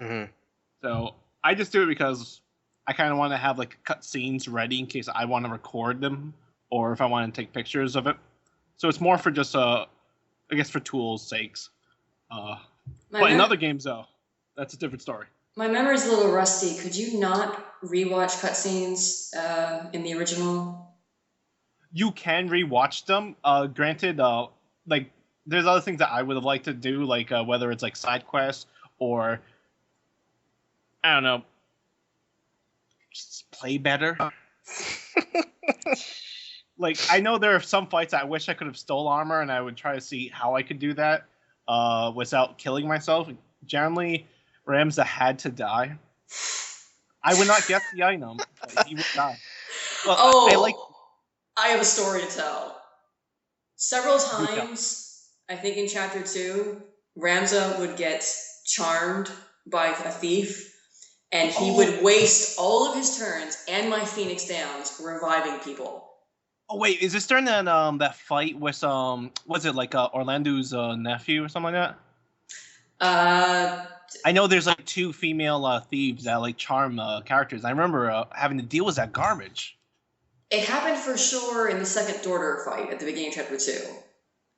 Mm-hmm. So I just do it because I kind of want to have like cut scenes ready in case I want to record them or if I want to take pictures of it. So it's more for just I guess for tools' sakes. But in other games though, that's a different story. My memory's a little rusty. Could you not rewatch cutscenes in the original? You can rewatch them. Granted, like there's other things that I would have liked to do, like whether it's like side quests or I don't know, just play better. Like, I know there are some fights I wish I could have stole armor, and I would try to see how I could do that without killing myself. Generally, Ramza had to die. I would not get the item, but he would die. Well, I have a story to tell. Several times, I think in Chapter 2, Ramza would get charmed by a thief, and he would waste all of his turns and my Phoenix Downs reviving people. Oh wait, is this during that fight with was it like Orlando's nephew or something like that? Uh, I know there's like 2 female thieves that like charm characters. I remember having to deal with that garbage. it happened for sure in the second daughter fight at the beginning of chapter 2.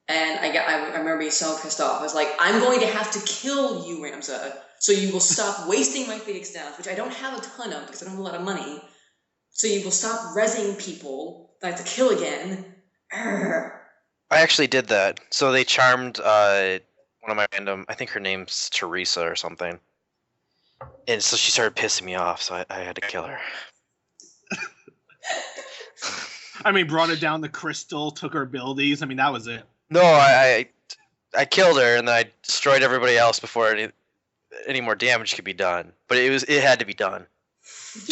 And I remember being so pissed off. I was like, I'm going to have to kill you, Ramza, so you will stop wasting my Phoenix Downs, which I don't have a ton of because I don't have a lot of money. So you will stop rezzing people that I have to kill again. Urgh. I actually did that. So they charmed one of my random. I think her name's Teresa or something. And so she started pissing me off, so I had to kill her. I mean, brought her down the crystal, took her abilities. I mean, that was it. No, I killed her and then I destroyed everybody else before any more damage could be done. But it had to be done. No,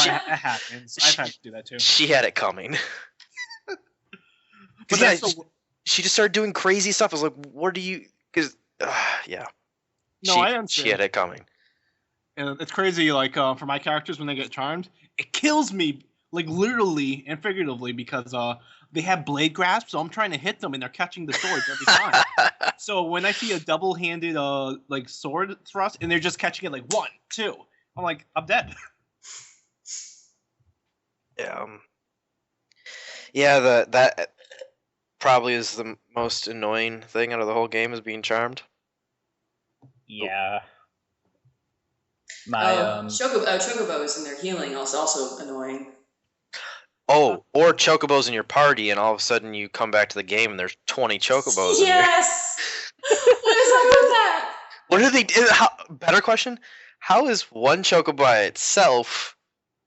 it happens. I've had to do that too. She had it coming. But yeah, that's she just started doing crazy stuff. I was like, "What do you?" Because yeah, No, I understand. She had it coming. And it's crazy, like, for my characters, when they get charmed, it kills me, like, literally and figuratively, because they have blade grasp, so I'm trying to hit them, and they're catching the swords every time. So when I see a double-handed, like, sword thrust, and they're just catching it, like, 1, 2, I'm like, I'm dead. Yeah. Yeah, that probably is the most annoying thing out of the whole game is being charmed. Yeah. Chocobos and their healing is also annoying. Oh, or Chocobos in your party, and all of a sudden you come back to the game and there's 20 Chocobos. Yes. What is up with that? What do they do? Better question: how is one Chocobo by itself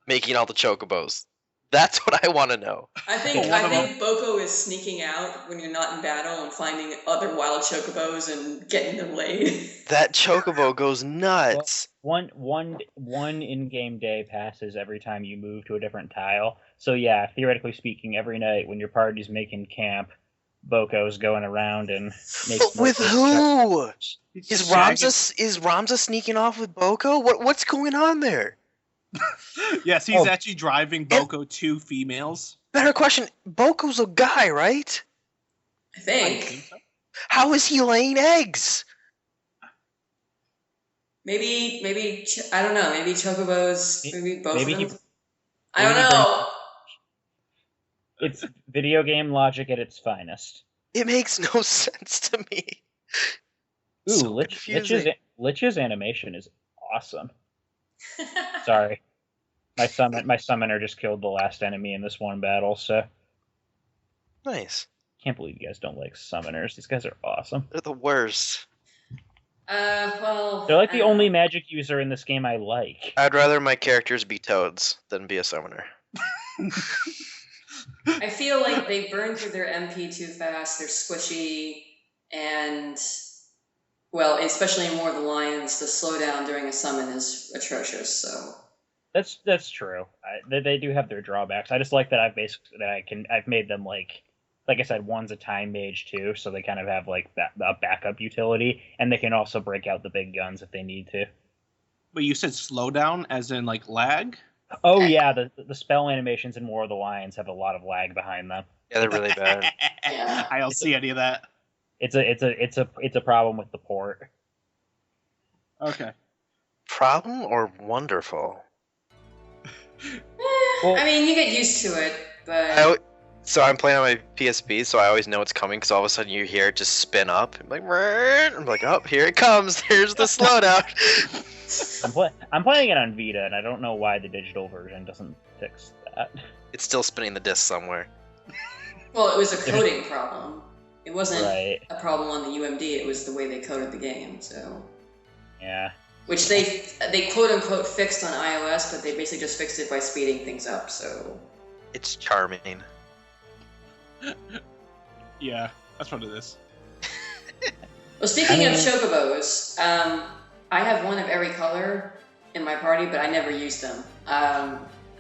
making all the Chocobos? That's what I want to know. I think Boko is sneaking out when you're not in battle and finding other wild Chocobos and getting them laid. That Chocobo goes nuts. One in-game day passes every time you move to a different tile. So yeah, theoretically speaking, every night when your party's making camp, Boko's going around and makes. With who? Is Ramza sneaking off with Boko? What's going on there? Yes, he's actually driving Boko 2 females. Better question: Boko's a guy, right? I think. So. How is he laying eggs? Maybe I don't know. Maybe Chocobos. Maybe both of them. I maybe don't know. It's video game logic at its finest. It makes no sense to me. Ooh, So confusing. Lich's animation is awesome. Sorry. My summoner just killed the last enemy in this one battle, so Nice. can't believe you guys don't like summoners. These guys are awesome. They're the worst. Well. They're like the only magic user in this game I like. I'd rather my characters be toads than be a summoner. I feel like they burn through their MP too fast. They're squishy, and well, especially in War of the Lions, the slowdown during a summon is atrocious. So That's true. They do have their drawbacks. I just like that I've made them like I said, one's a time mage too, so they kind of have like a backup utility, and they can also break out the big guns if they need to. But you said slowdown, as in like lag? Oh yeah, the spell animations in War of the Lions have a lot of lag behind them. Yeah, they're really bad. Yeah. I don't see any of that. It's a problem with the port. Okay. Problem or wonderful? Well- I mean, you get used to it, but So I'm playing on my PSP, so I always know it's coming because all of a sudden you hear it just spin up. I'm like, oh, here it comes. Here's the slowdown. I'm playing it on Vita, and I don't know why the digital version doesn't fix that. It's still spinning the disc somewhere. well, it was a coding problem. It wasn't Right. a problem on the UMD. It was the way they coded the game. So, Yeah. which they quote unquote fixed on iOS, but they basically just fixed it by speeding things up. So, It's charming. Yeah, that's what it is. well, speaking I of mean- Chocobos, I have one of every color in my party, but I never use them.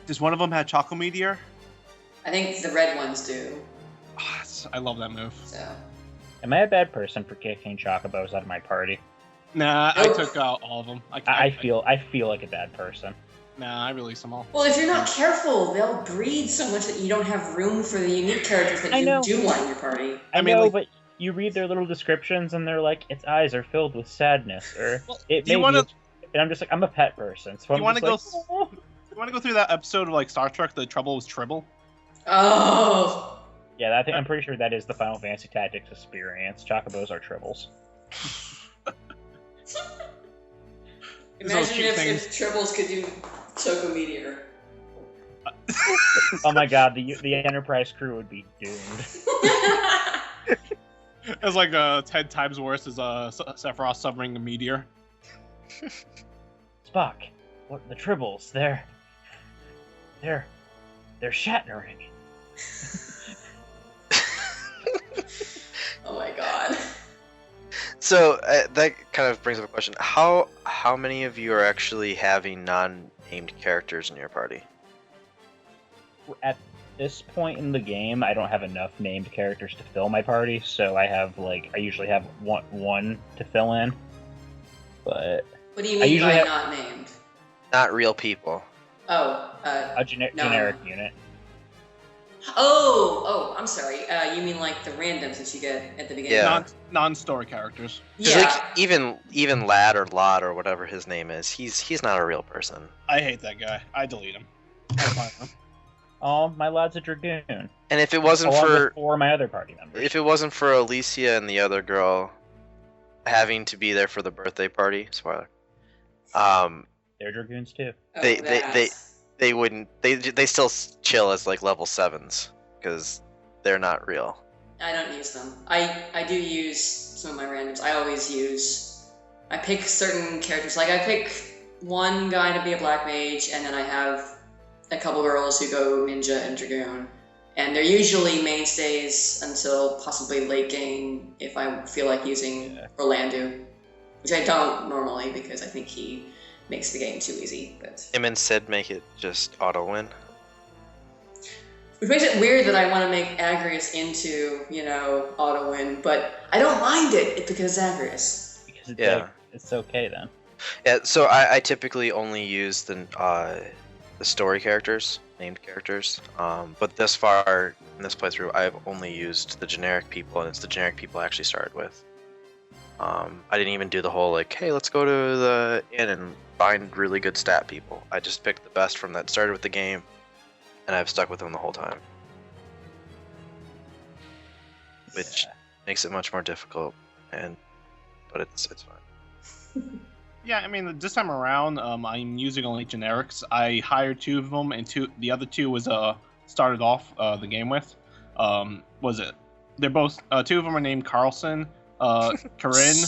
Does one of them have Choco Meteor? I think the red ones do. Oh, I love that move. So, Am I a bad person for kicking Chocobos out of my party? Nah, I took all of them. I feel like a bad person. Nah, I release them all. Well, if you're not careful, they'll breed so much that you don't have room for the unique characters that you do want in your party. I know, but you read their little descriptions and they're like, its eyes are filled with sadness, or it may be. And I'm just like, I'm a pet person, so I'm just like, oh. You want to go through that episode of like Star Trek, The Trouble with Tribble? Oh. Yeah, I'm pretty sure that is the Final Fantasy Tactics experience. Chocobos are tribbles. Imagine if tribbles could do Choco Meteor. Oh my god, the Enterprise crew would be doomed. It's like 10 times worse as Sephiroth summoning a meteor. Spock, what the tribbles? They're Shatnering. Oh my god. So that kind of brings up a question: How many of you are actually having non-named characters in your party? At this point in the game, I don't have enough named characters to fill my party, so I usually have one to fill in. But what do you mean by not named? Not real people. Oh, a generic unit. Oh, I'm sorry. You mean like the randoms that you get at the beginning? Yeah. Non-story characters. Yeah. Like even Lad or Lot or whatever his name is, he's not a real person. I hate that guy. I delete him. Oh, my Lad's a Dragoon. And if it wasn't for my other party members. If it wasn't for Alicia and the other girl having to be there for the birthday party, spoiler. They're Dragoons too. They wouldn't. They still chill as like level 7s because they're not real. I don't use them. I do use some of my randoms. I pick certain characters. Like I pick one guy to be a black mage, and then I have a couple girls who go ninja and dragoon, and they're usually mainstays until possibly late game if I feel like using Orlando, which I don't normally because I think he makes the game too easy. But him and Sid make it just auto win. Which makes it weird that I want to make Argyros into, auto win, but I don't mind it because it's Argyros. Because it's okay then. Yeah, so I typically only use the story characters, named characters. But this far in this playthrough, I've only used the generic people, and it's the generic people I actually started with. I didn't even do the whole like, hey, let's go to the inn and find really good stat people. I just picked the best from that started with the game, and I've stuck with them the whole time. Which makes it much more difficult, but it's fine. Yeah, I mean, this time around, I'm using only generics. I hired 2 of them, and the other 2 was started off the game with. They're both 2 of them are named Carlson. Corinne.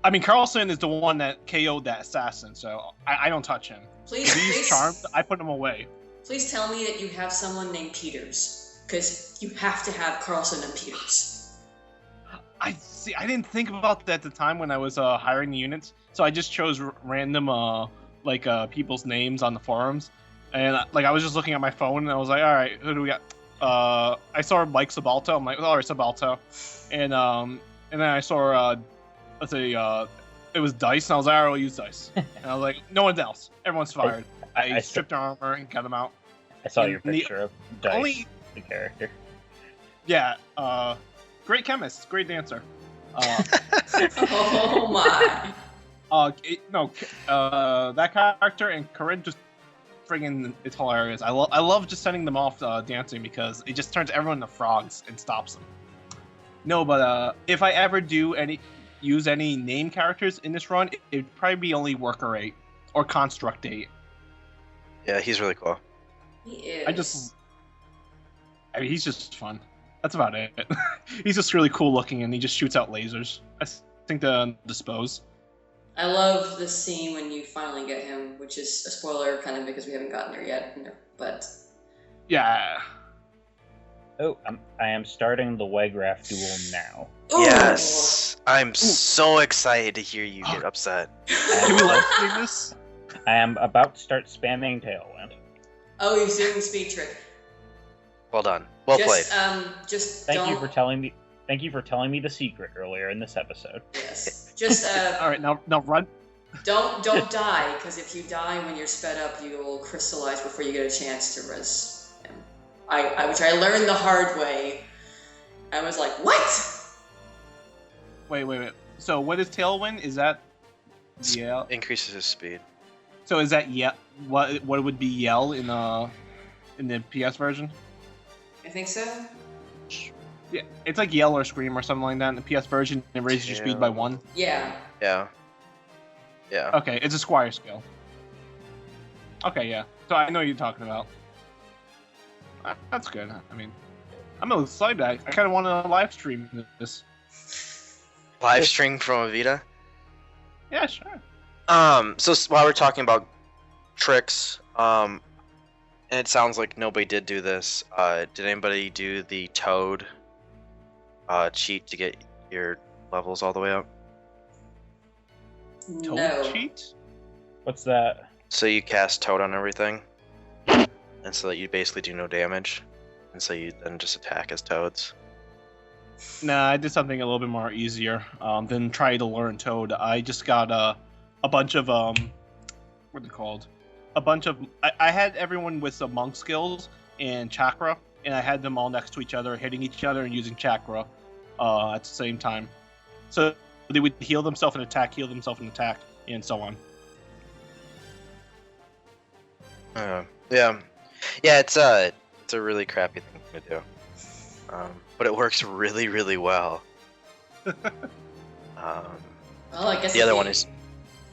I mean, Carlson is the one that KO'd that assassin, so I don't touch him. Please, he's charmed. I put him away. Please tell me that you have someone named Peters, because you have to have Carlson and Peters. I didn't think about that at the time when I was hiring the units, so I just chose random people's names on the forums, and I was just looking at my phone and I was like, all right, who do we got? I saw Mike Sabalto. I'm like, all right, Sabalto, and then I saw it was Dice, and I was like, all right, I'll use Dice, and I was like, no one else, everyone's fired. I stripped their armor and got them out. I saw your picture of Dice, the character. Yeah, great chemist, great dancer. Oh my! That character and Corinne just friggin' it's hilarious. I love just sending them off dancing because it just turns everyone into frogs and stops them. No, but if I ever use any name characters in this run, it'd probably be only Worker 8 or Construct 8. Yeah, he's really cool. He is. He's just fun. That's about it. He's just really cool looking, and he just shoots out lasers. I think to dispose. I love the scene when you finally get him, which is a spoiler kind of because we haven't gotten there yet, but... Yeah. Oh, I am starting the Wegraf duel now. Ooh. Yes! I'm so excited to hear you get upset. Can we live stream this? I am about to start spamming Tailwind. Oh, he's doing the speed trick. Well done. Well played. Thank you for telling me the secret earlier in this episode. Yes. Just all right, now run Don't die, because if you die when you're sped up, you'll crystallize before you get a chance to res him. Which I learned the hard way. I was like, what? Wait. So what is Tailwind? Is that Yell? Increases his speed. So is that what would be Yell in the PS version? I think so. Yeah, it's like Yell or Scream or something like that in the PS version. It raises your speed by 1. Yeah. Yeah. Okay, it's a Squire skill. Okay, yeah. So I know what you're talking about. That's good. I mean, I'm a little excited. I kind of want to live stream this. Live stream from a Vita. Yeah, sure. So while we're talking about tricks, and it sounds like nobody did do this. Did anybody do the Toad cheat to get your levels all the way up? Toad No. cheat? What's that? So you cast Toad on everything, and so that you basically do no damage, and so you then just attack as Toads. Nah, I did something a little bit more easier than try to learn Toad. I just got a bunch of what are they called? A bunch of I had everyone with some monk skills and chakra, and I had them all next to each other, hitting each other and using chakra at the same time. So they would heal themselves and attack, and so on. Yeah, it's a really crappy thing to do, but it works really, really well. Well, I guess the other one is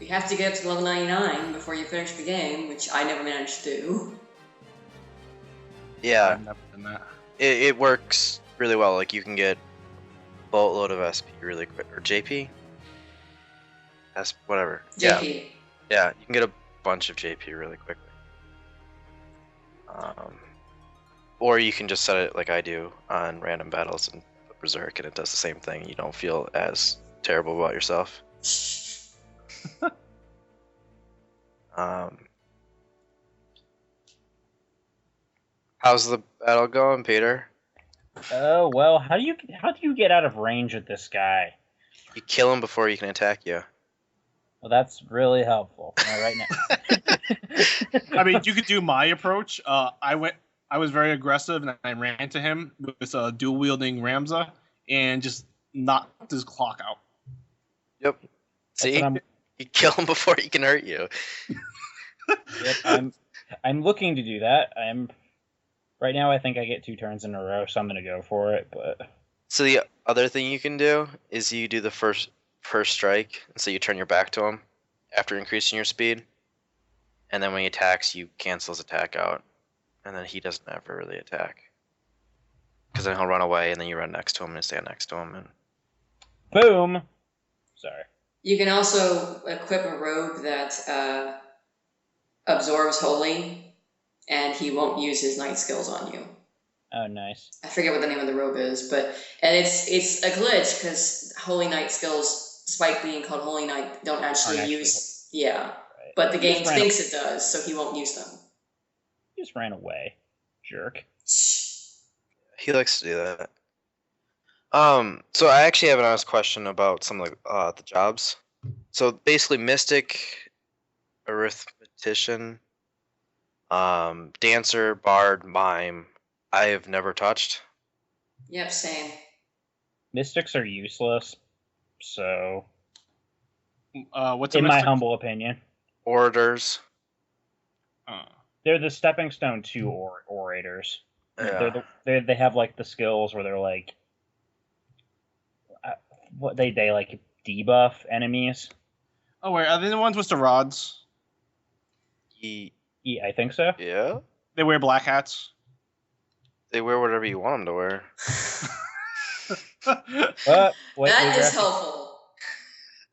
you have to get up to level 99 before you finish the game, which I never managed to do. yeah, I've never done that. it works really well. Like you can get boatload of SP really quick, or JP, whatever. JP. Yeah, you can get a bunch of JP really quickly. Or you can just set it like I do on random battles and put Berserk, and it does the same thing. You don't feel as terrible about yourself. How's the battle going, Peter? Oh well, how do you get out of range with this guy? You kill him before he can attack you. Well, that's really helpful. Am I right now? I mean, you could do my approach. I was very aggressive, and I ran to him with this dual wielding Ramza, and just knocked his clock out. Yep. See, you kill him before he can hurt you. Yep, I'm looking to do that. Right now. I think I get 2 turns in a row, so I'm gonna go for it. But So the other thing you can do is you do the first strike, and so you turn your back to him after increasing your speed, and then when he attacks, you cancel his attack out, and then he doesn't ever really attack, because then he'll run away, and then you run next to him and stand next to him, and boom. Sorry. You can also equip a robe that absorbs holy, and he won't use his knight skills on you. Oh, nice. I forget what the name of the robe is, and it's a glitch because holy knight skills, despite being called holy knight, don't actually use. Yeah, right. But the game thinks it does, so he won't use them. He just ran away, jerk. he likes to do that. So I actually have an honest question about some of the jobs. So basically, mystic, arithmetician, dancer, bard, mime, I have never touched. Yep, same. Mystics are useless, so What's in a my mystic? humble opinion, Orators. they're the stepping stone to orators. Yeah. They have like the skills where they're like what they like debuff enemies. Oh wait, are they the ones with the rods? Yeah, I think so. Yeah. They wear black hats. They wear whatever you want them to wear. That is helpful.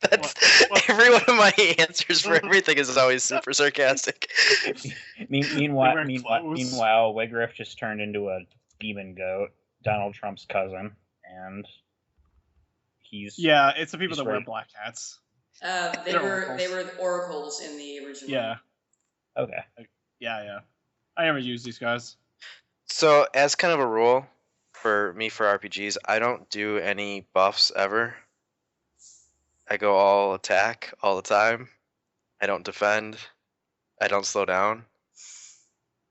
That's every one of my answers for everything is always super sarcastic. Meanwhile, clothes. Wigriff just turned into a demon goat, Donald Trump's cousin, and he's Yeah, it's the people He's that wear right. black hats. They They're were oracles. the oracles in the original. Yeah, okay. yeah. I never use these guys. So, as kind of a rule for me for RPGs, I don't do any buffs ever. I go all attack all the time. I don't defend. I don't slow down.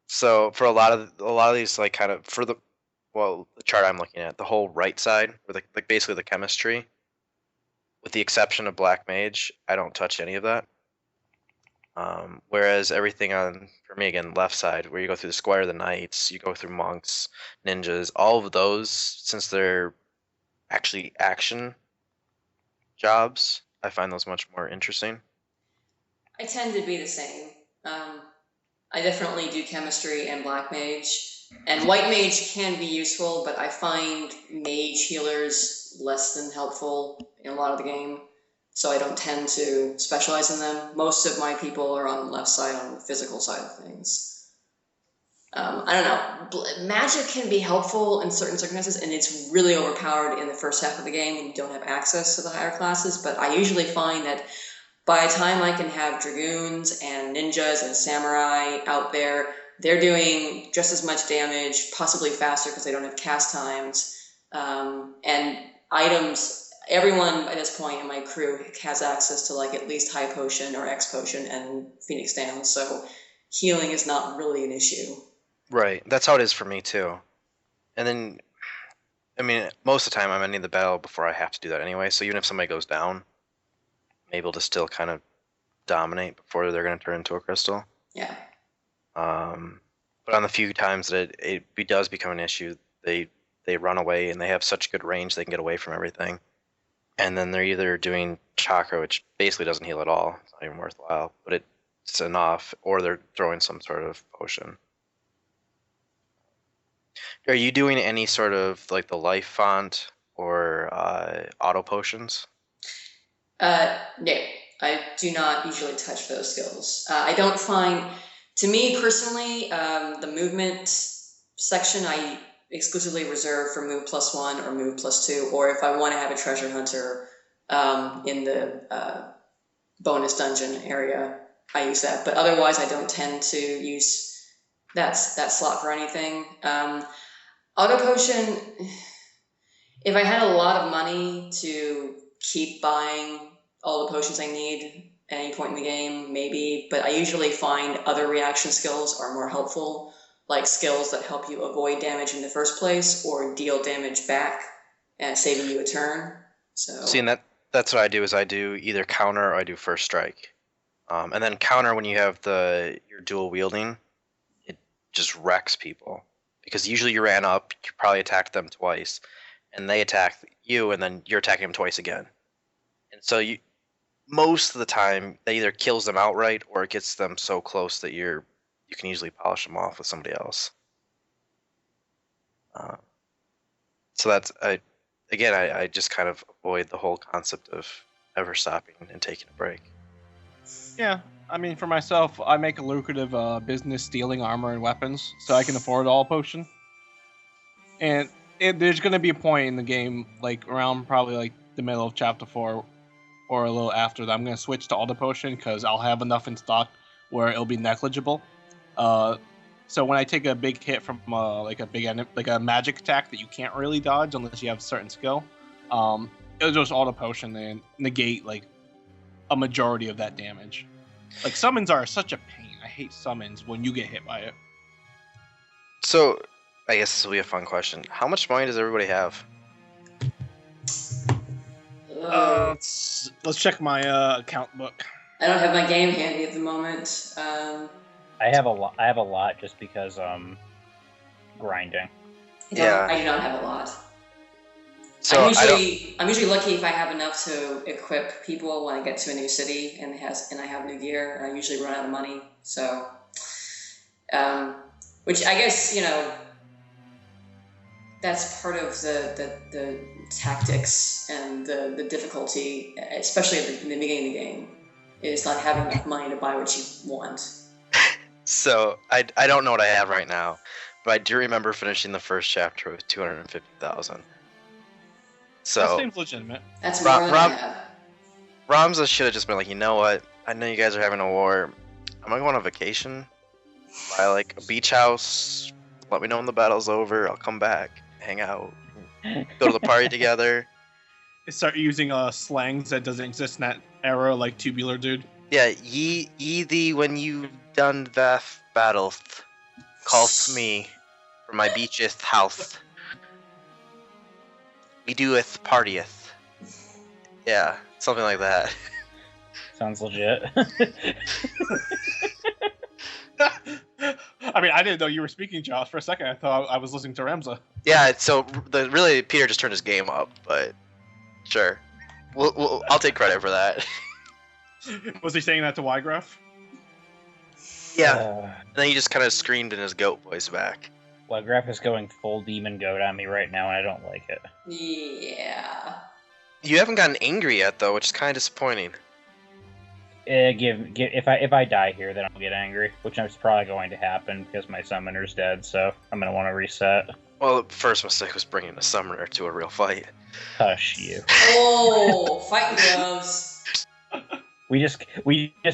So for a lot of these, like kind of for the chart I'm looking at, the whole right side, or like basically the chemistry, with the exception of Black Mage, I don't touch any of that. Whereas everything on, for me again, left side, where you go through the Squire, the Knights, you go through Monks, Ninjas, all of those, since they're actually action jobs, I find those much more interesting. I tend to be the same. I definitely do chemistry and black mage. And white mage can be useful, but I find mage healers less than helpful in a lot of the game. So I don't tend to specialize in them. Most of my people are on the left side, on the physical side of things. I don't know. Magic can be helpful in certain circumstances, and it's really overpowered in the first half of the game when you don't have access to the higher classes. But I usually find that by the time I can have dragoons and ninjas and samurai out there, they're doing just as much damage, possibly faster because they don't have cast times. And items, everyone by this point in my crew has access to like at least high potion or X potion and Phoenix down. So healing is not really an issue. Right. That's how it is for me too. And then, I mean, most of the time I'm ending the battle before I have to do that anyway. So even if somebody goes down, I'm able to still kind of dominate before they're going to turn into a crystal. Yeah. But on the few times that it does become an issue, they run away and they have such good range they can get away from everything. And then they're either doing chakra, which basically doesn't heal at all. It's not even worthwhile, but it's enough, or they're throwing some sort of potion. Are you doing any sort of like the life font or auto potions? No, I do not usually touch those skills. I don't find, to me personally, the movement section I exclusively reserve for move +1 or move +2, or if I want to have a treasure hunter in the bonus dungeon area, I use that. But otherwise, I don't tend to use that slot for anything. Auto potion, if I had a lot of money to keep buying all the potions I need at any point in the game, maybe, but I usually find other reaction skills are more helpful, like skills that help you avoid damage in the first place or deal damage back and saving you a turn. So See, and that's what I do, is I do either counter or I do first strike. And then counter, when you have your dual wielding, it just wrecks people. Because usually you ran up, you probably attacked them twice, and they attack you, and then you're attacking them twice again. And so most of the time, that either kills them outright, or it gets them so close that you can easily polish them off with somebody else. So that's, I just kind of avoid the whole concept of ever stopping and taking a break. Yeah, I mean, for myself, I make a lucrative business stealing armor and weapons, so I can afford all potion. And there's going to be a point in the game, like around probably like the middle of chapter 4, or a little after that, I'm going to switch to auto potion because I'll have enough in stock where it'll be negligible. So when I take a big hit from like a magic attack that you can't really dodge unless you have a certain skill, it'll just auto potion and negate like a majority of that damage. Like summons are such a pain. I hate summons when you get hit by it. So I guess this will be a fun question. How much money does everybody have? Let's check my account book. I don't have my game handy at the moment. I have a lot just because grinding. I Yeah. do not have a lot. So I'm usually lucky if I have enough to equip people when I get to a new city and I have new gear. And I usually run out of money, so which I guess that's part of the tactics and the difficulty, especially in the beginning of the game, is not having enough money to buy what you want. So I don't know what I have right now, but I do remember finishing the first chapter with 250,000. So That seems legitimate. That's more than I have. Ramza should have just been like, you know what? I know you guys are having a war. I'm gonna go on a vacation, buy like a beach house. Let me know when the battle's over. I'll come back, hang out, go to the party together. Start using slangs that doesn't exist in that era, like tubular dude. Yeah, ye thee when you done vath battleth, calleth me from my beacheth house. We doeth partieth. Yeah, something like that. Sounds legit. I mean, I didn't know you were speaking, Josh. For a second, I thought I was listening to Ramza. Yeah, so really Peter just turned his game up, but sure. I'll take credit for that. Was he saying that to Ygraph? Yeah. And then he just kind of screamed in his goat voice back. Well, Graph is going full demon goat on me right now, and I don't like it. Yeah. You haven't gotten angry yet, though, which is kind of disappointing. If I die here, then I'll get angry, which is probably going to happen because my summoner's dead. So I'm gonna want to reset. Well, the first mistake was bringing a summoner to a real fight. Hush you. Oh, fighting gloves. We just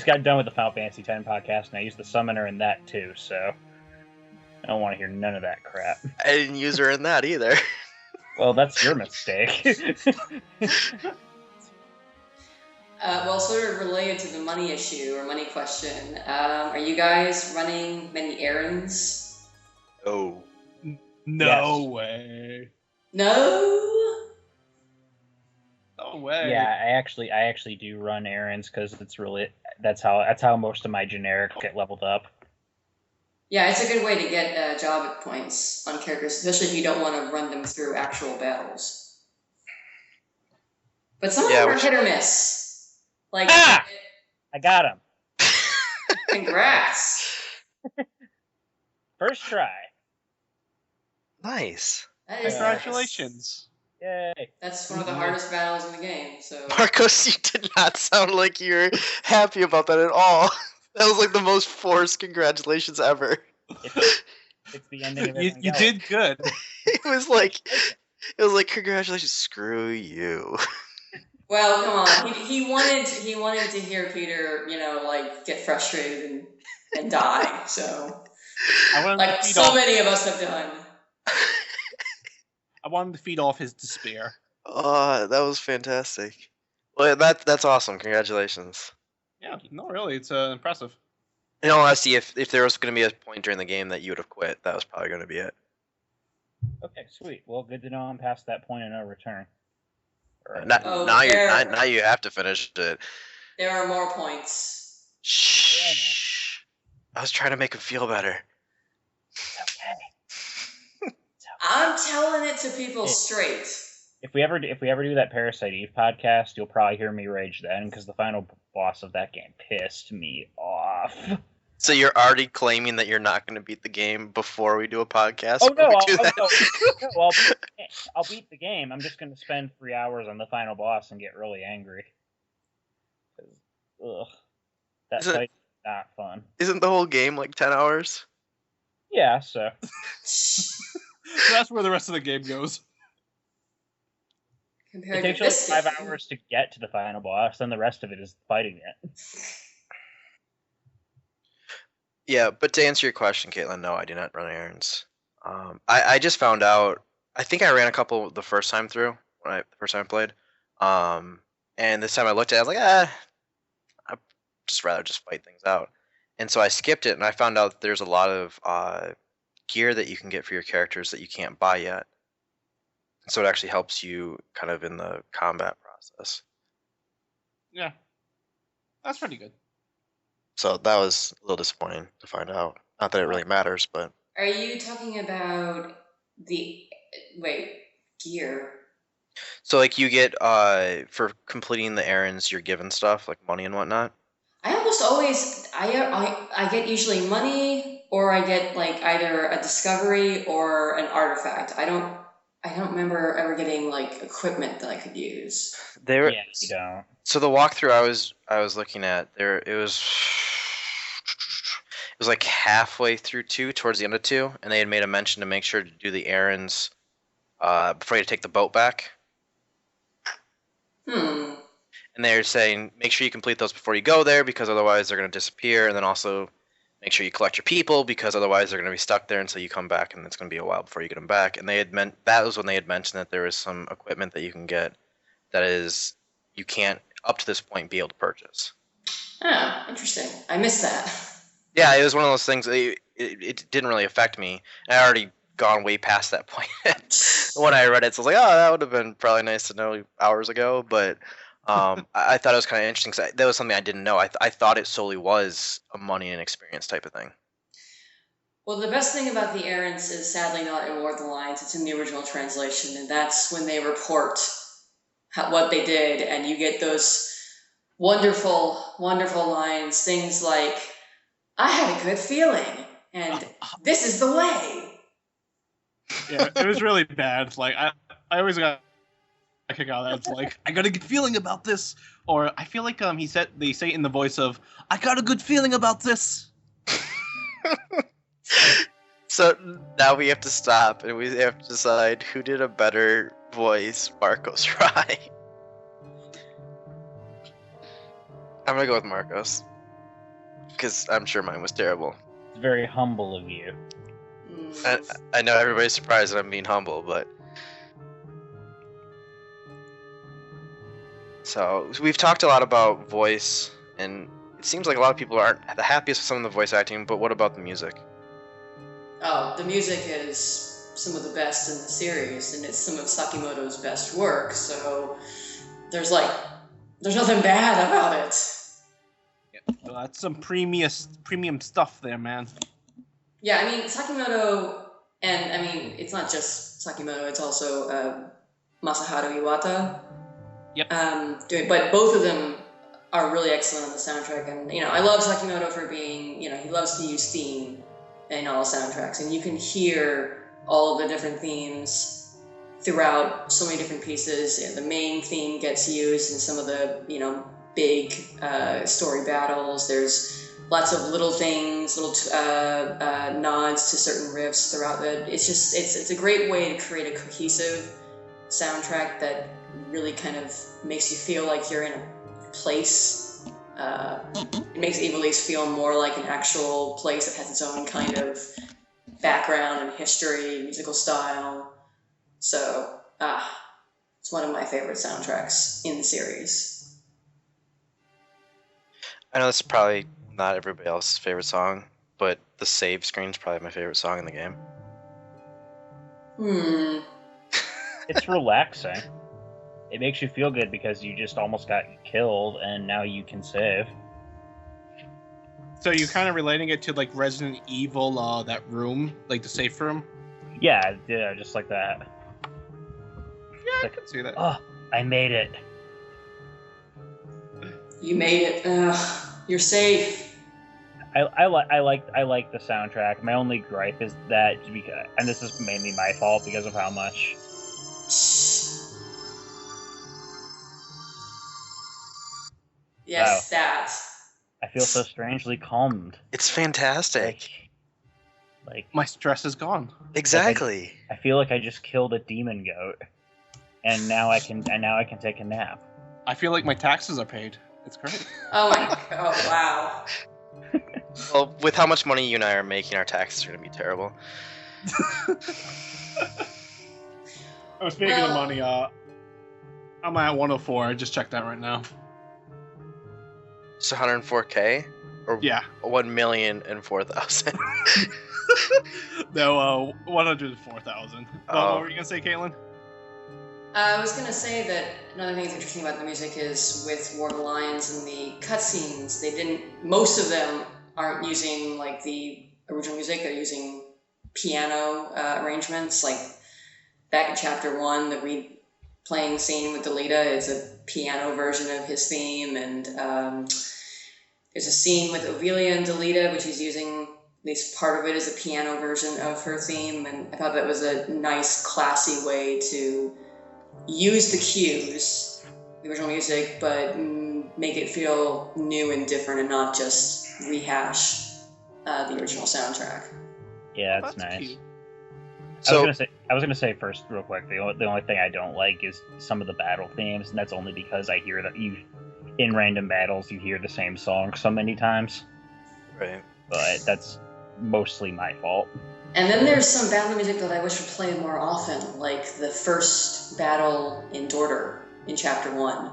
got done with the Final Fantasy X podcast, and I used the summoner in that too. So I don't want to hear none of that crap. I didn't use her in that either. Well, that's your mistake. Well, sort of related to the money issue or money question, are you guys running many errands? Oh. No Yes. way. No? No way. Yeah, I actually do run errands because that's how most of my generics get leveled up. Yeah, it's a good way to get job points on characters, especially if you don't want to run them through actual battles. But some of them are hit or miss. Like, I got him. Congrats. First try. Nice. That is Congratulations. Yay. Nice. That's one of the hardest battles in the game. So Marcos, you did not sound like you were happy about that at all. That was like the most forced congratulations ever. It's the ending of You did good. It was like congratulations. Screw you. well, come on. He wanted to hear Peter, like get frustrated and die. So I wanted like to feed so off, many of us have done. I wanted to feed off his despair. Oh, that was fantastic. Well, that's awesome. Congratulations. Yeah, no, really, it's impressive. In all honesty, if there was going to be a point during the game that you would have quit, that was probably going to be it. Okay, sweet. Well, good to know I'm past that point of no return. Now you have to finish it. There are more points. Shh. I was trying to make him feel better. It's okay. I'm telling it to people straight. If we ever do that Parasite Eve podcast, you'll probably hear me rage then, because the final boss of that game pissed me off. So you're already claiming that you're not going to beat the game before we do a podcast? Oh no! That? I'll beat the game. I'm just going to spend 3 hours on the final boss and get really angry. Ugh, that fight's not fun. Isn't the whole game like 10 hours? Yeah, so. So that's where the rest of the game goes. Compared It takes to this like 5 game. hours to get to the final boss, and the rest of it is fighting it. Yeah, but to answer your question, Caitlin, no, I do not run errands. I just found out. I think I ran a couple the first time through the first time I played. And this time I looked at it, I was like, I'd just rather just fight things out. And so I skipped it, and I found out there's a lot of gear that you can get for your characters that you can't buy yet. So it actually helps you kind of in the combat process. Yeah, that's pretty good. So that was a little disappointing to find out. Not that it really matters, but Are you talking about gear? so like you get for completing the errands, you're given stuff like money and whatnot. I almost always I get usually money, or I get like either a discovery or an artifact. I don't remember ever getting like equipment that I could use. There, Yeah, you don't. So the walkthrough I was looking at there, it was like halfway through 2, towards the end of 2, and they had made a mention to make sure to do the errands before you take the boat back. And they're saying make sure you complete those before you go there, because otherwise they're going to disappear, and then also make sure you collect your people, because otherwise they're going to be stuck there until you come back, and it's going to be a while before you get them back. And that was when they had mentioned that there was some equipment that you can get that is you can't up to this point be able to purchase. Oh, interesting. I missed that. Yeah, it was one of those things. It didn't really affect me. I already gone way past that point when I read it. So I was like, oh, that would have been probably nice to know hours ago. But I thought it was kind of interesting because that was something I didn't know. I thought it solely was a money and experience type of thing. Well, the best thing about the errands is sadly not in War of the Lions. It's in the original translation, and that's when they report what they did, and you get those wonderful, wonderful lines. Things like, "I had a good feeling," and "This is the way." Yeah, it was really bad. Like I always got a kick out of that. It's like, I got a good feeling about this, or I feel like they say it in the voice of, I got a good feeling about this. So now we have to stop and we have to decide who did a better voice, Marcos or I. I'm gonna go with Marcos because I'm sure mine was terrible. It's very humble of you. I know everybody's surprised that I'm being humble, but so we've talked a lot about voice, and it seems like a lot of people aren't the happiest with some of the voice acting. But what about the music? Oh, the music is some of the best in the series, and it's some of Sakimoto's best work, so there's nothing bad about it. Well, that's some premium stuff there, man. Yeah, I mean, Sakimoto, and I mean, it's not just Sakimoto, it's also Masaharu Iwata. Yep. But both of them are really excellent on the soundtrack, and, I love Sakimoto for being, he loves to use theme in all soundtracks, and you can hear all of the different themes throughout so many different pieces. The main theme gets used in some of the, big story battles. There's lots of little things, little nods to certain riffs throughout it's a great way to create a cohesive soundtrack that really kind of makes you feel like you're in a place. It makes Ivalice feel more like an actual place that has its own kind of background and history, musical style. So, it's one of my favorite soundtracks in the series. I know this is probably not everybody else's favorite song, but the save screen is probably my favorite song in the game. It's relaxing. It makes you feel good because you just almost got killed and now you can save. So you're kind of relating it to like Resident Evil, that room, like the safe room? Yeah, just like that. Yeah, I can see that. Oh, I made it. You made it. You're safe. I like the soundtrack. My only gripe is that, and this is mainly my fault because of how much. Yes, that. I feel so strangely calmed. It's fantastic. Like my stress is gone. Exactly. I feel like I just killed a demon goat, and now I can take a nap. I feel like my taxes are paid. It's great. Oh wow. Well, with how much money you and I are making, our taxes are going to be terrible. Speaking of money, I'm at 104. I just checked that right now. It's 104K? Or yeah. 1,004,000. No, 104,000. What were you gonna say, Caitlin? I was going to say that another thing that's interesting about the music is with War of the Lions and the cutscenes, most of them aren't using like the original music, they're using piano arrangements. Like back in chapter 1, the playing scene with Delita is a piano version of his theme, and there's a scene with Ovelia and Delita, which he's using, at least part of it is a piano version of her theme, and I thought that was a nice, classy way to use the cues, the original music, but make it feel new and different and not just rehash the original soundtrack. Yeah, that's nice. Cute. So, I was gonna say first, real quick. The only thing I don't like is some of the battle themes, and that's only because I hear that in random battles you hear the same song so many times. Right. But that's mostly my fault. And then there's some battle music that I wish would play more often, like the first battle in Dorter in chapter 1.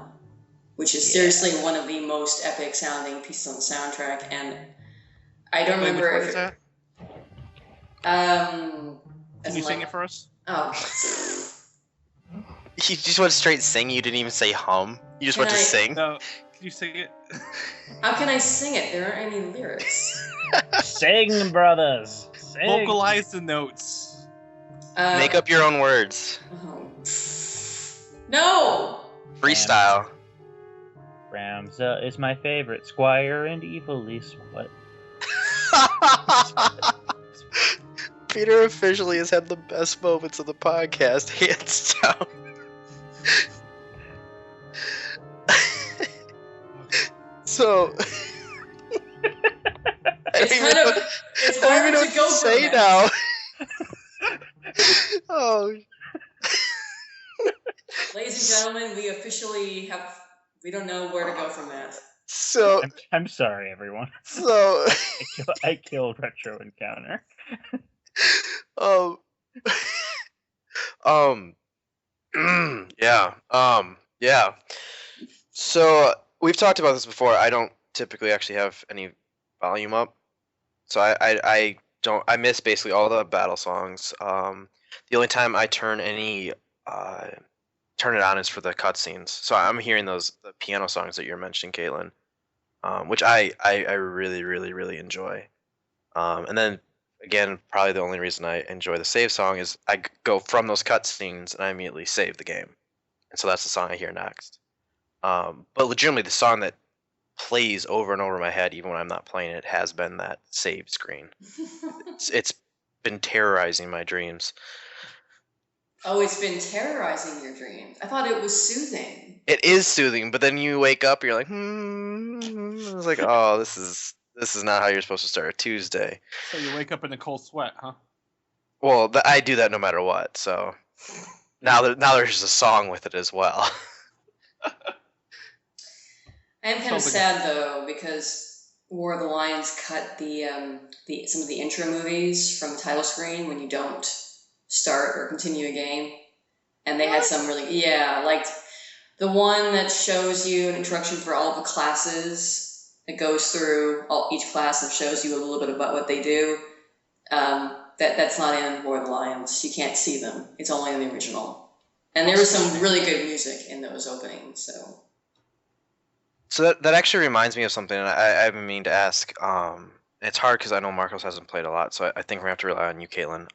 which is seriously one of the most epic sounding pieces on the soundtrack. And I don't Wait, remember which one if is that? As Can you in, sing like, it for us? oh, You just went straight sing. You didn't even say hum. You just Can went to I- sing. No, can you sing it? how can I sing it? There aren't any lyrics. Sing, brothers. Sing. Vocalize the notes. Make up your own words. Oh. No. Freestyle. Ramza is my favorite. Squire and Ivalice. What? Peter officially has had the best moments of the podcast, hands down. So, It's I don't even know hard what to go to say from now. Oh, Ladies and gentlemen, we officially have. We don't know where to go from that. so, I'm sorry, everyone. so, I killed Retro Encounter. um, yeah. So we've talked about this before. I don't typically actually have any volume up, so I don't. I miss basically all the battle songs. The only time I turn it on is for the cutscenes. So I'm hearing the piano songs that you're mentioning, Caitlin, which I really really enjoy. And then again, probably the only reason I enjoy the save song is I go from those cutscenes and I immediately save the game, and so that's the song I hear next. But legitimately, the song that plays over and over in my head, even when I'm not playing it, has been that save screen. It's been terrorizing my dreams. Oh, it's been terrorizing your dreams. I thought it was soothing. It is soothing, but then you wake up, you're like, It's like, oh, this is not how you're supposed to start a Tuesday. So you wake up in a cold sweat, huh? Well, I do that no matter what. So now there's a song with it as well. I am kind of sad though because War of the Lions cut the some of the intro movies from the title screen when you don't start or continue a game, and they had some really like the one that shows you an introduction for all of the classes. It goes through each class and shows you a little bit about what they do. That's not in War of the Lions. You can't see them. It's only in the original. And there was some really good music in those openings. So that actually reminds me of something, and I've been meaning to ask. It's hard because I know Marcos hasn't played a lot, so I think we're gonna have to rely on you, Caitlin.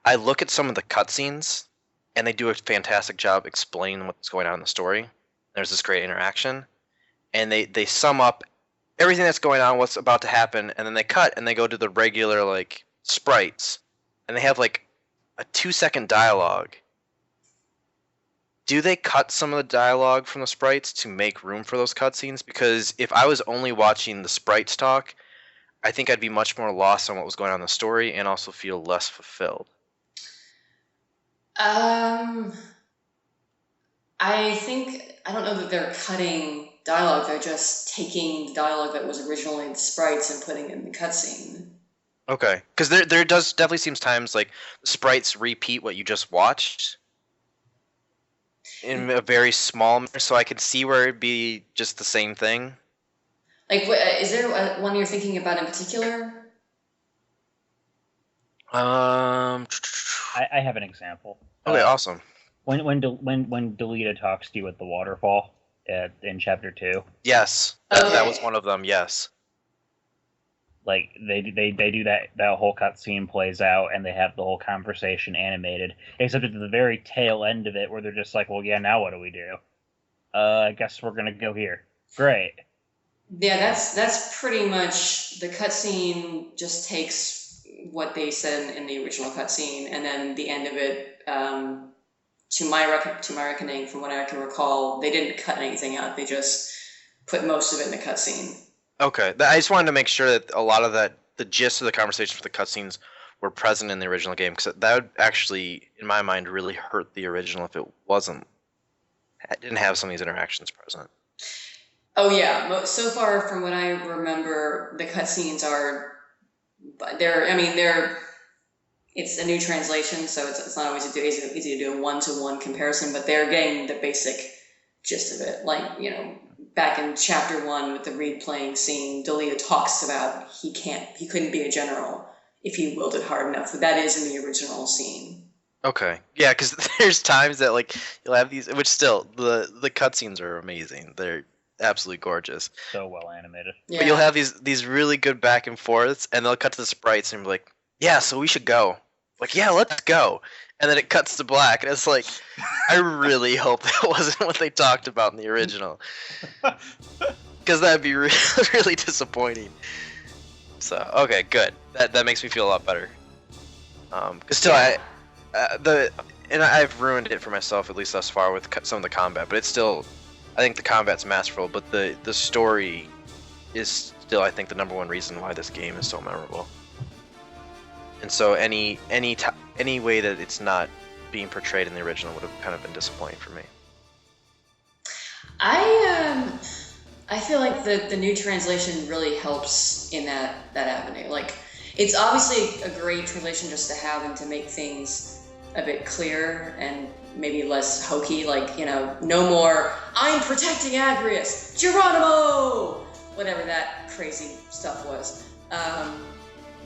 I look at some of the cutscenes, and they do a fantastic job explaining what's going on in the story. There's this great interaction, and they sum up everything that's going on, what's about to happen, and then they cut and they go to the regular like sprites, and they have like a 2-second dialogue. Do they cut some of the dialogue from the sprites to make room for those cutscenes? Because if I was only watching the sprites talk, I think I'd be much more lost on what was going on in the story and also feel less fulfilled. I don't know that they're cutting dialogue. They're just taking the dialogue that was originally in the sprites and putting it in the cutscene. Okay, because there does definitely seems times like the sprites repeat what you just watched in a very small manner, so I could see where it'd be just the same thing. Like, is there one you're thinking about in particular? I have an example. Okay, awesome. When Delita talks to you at the waterfall in chapter 2. Yes, that was one of them. Yes. Like they do that whole cutscene plays out, and they have the whole conversation animated, except at the very tail end of it, where they're just like, "Well, yeah, now what do we do? I guess we're gonna go here." Great. Yeah, that's pretty much the cutscene. Just takes what they said in the original cutscene, and then the end of it. To my reckoning, from what I can recall, they didn't cut anything out. They just put most of it in the cutscene. Okay, I just wanted to make sure that a lot of the gist of the conversation for the cutscenes were present in the original game, because that would actually, in my mind, really hurt the original if it didn't have some of these interactions present. Oh yeah, so far from what I remember, the cutscenes it's a new translation, so it's not always easy to do a one-to-one comparison, but they're getting the basic gist of it. Like, back in chapter 1 with the reed playing scene, Delia talks about he couldn't be a general if he willed it hard enough. But that is in the original scene. Okay. Yeah, because there's times that like you'll have these, which still the cutscenes are amazing. They're absolutely gorgeous. So well animated. Yeah. But you'll have these really good back and forths, and they'll cut to the sprites and be like, "Yeah, so we should go." Like, "Yeah, let's go." And then it cuts to black, and it's like, I really hope that wasn't what they talked about in the original, because that'd be really disappointing. So okay, good. That makes me feel a lot better. Because still, I've ruined it for myself, at least thus far, with some of the combat. But it's still, I think the combat's masterful. But the story is still, I think, the #1 reason why this game is so memorable. And so any way that it's not being portrayed in the original would have kind of been disappointing for me. I feel like the new translation really helps in that avenue. Like, it's obviously a great translation just to have and to make things a bit clearer and maybe less hokey. Like, no more "I'm protecting Argyros, Geronimo," whatever that crazy stuff was.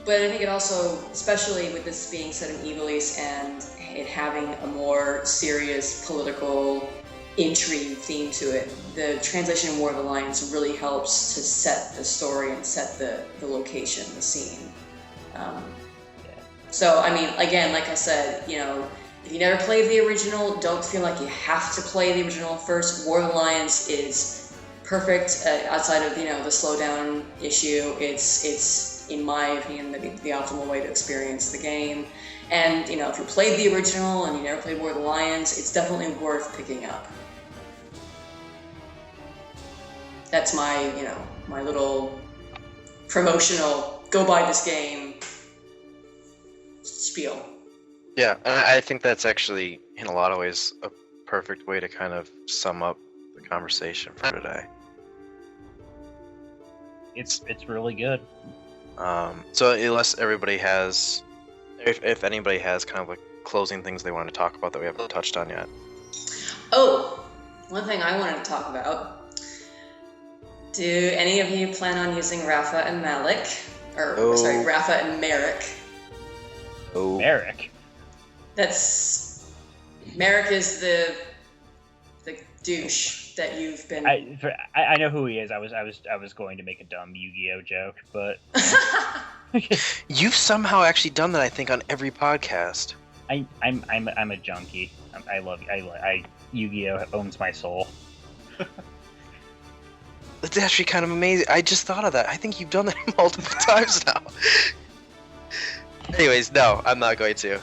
But I think it also, especially with this being set in Ivalice and it having a more serious political intrigue theme to it, the translation in War of the Lions really helps to set the story and set the location, the scene. So, I mean, again, like I said, if you never played the original, don't feel like you have to play the original first. War of the Lions is perfect outside of, the slowdown issue. It's in my opinion, the optimal way to experience the game. And, if you played the original and you never played War of the Lions, it's definitely worth picking up. That's my, my little promotional, go buy this game spiel. Yeah, and I think that's actually, in a lot of ways, a perfect way to kind of sum up the conversation for today. It's really good. So unless everybody has, if anybody has kind of like closing things they want to talk about that we haven't touched on yet. Oh, one thing I wanted to talk about. Do any of you plan on using Rafa and Malik? Sorry, Rafa and Merrick. Oh. Merrick? Merrick is the douche that you've been... I know who he is. I was going to make a dumb Yu-Gi-Oh joke, but You've somehow actually done that, I think, on every podcast. I'm a junkie. I love Yu-Gi-Oh owns my soul. That's actually kind of amazing. I just thought of that. I think you've done that multiple times now. Anyways, no, I'm not going to.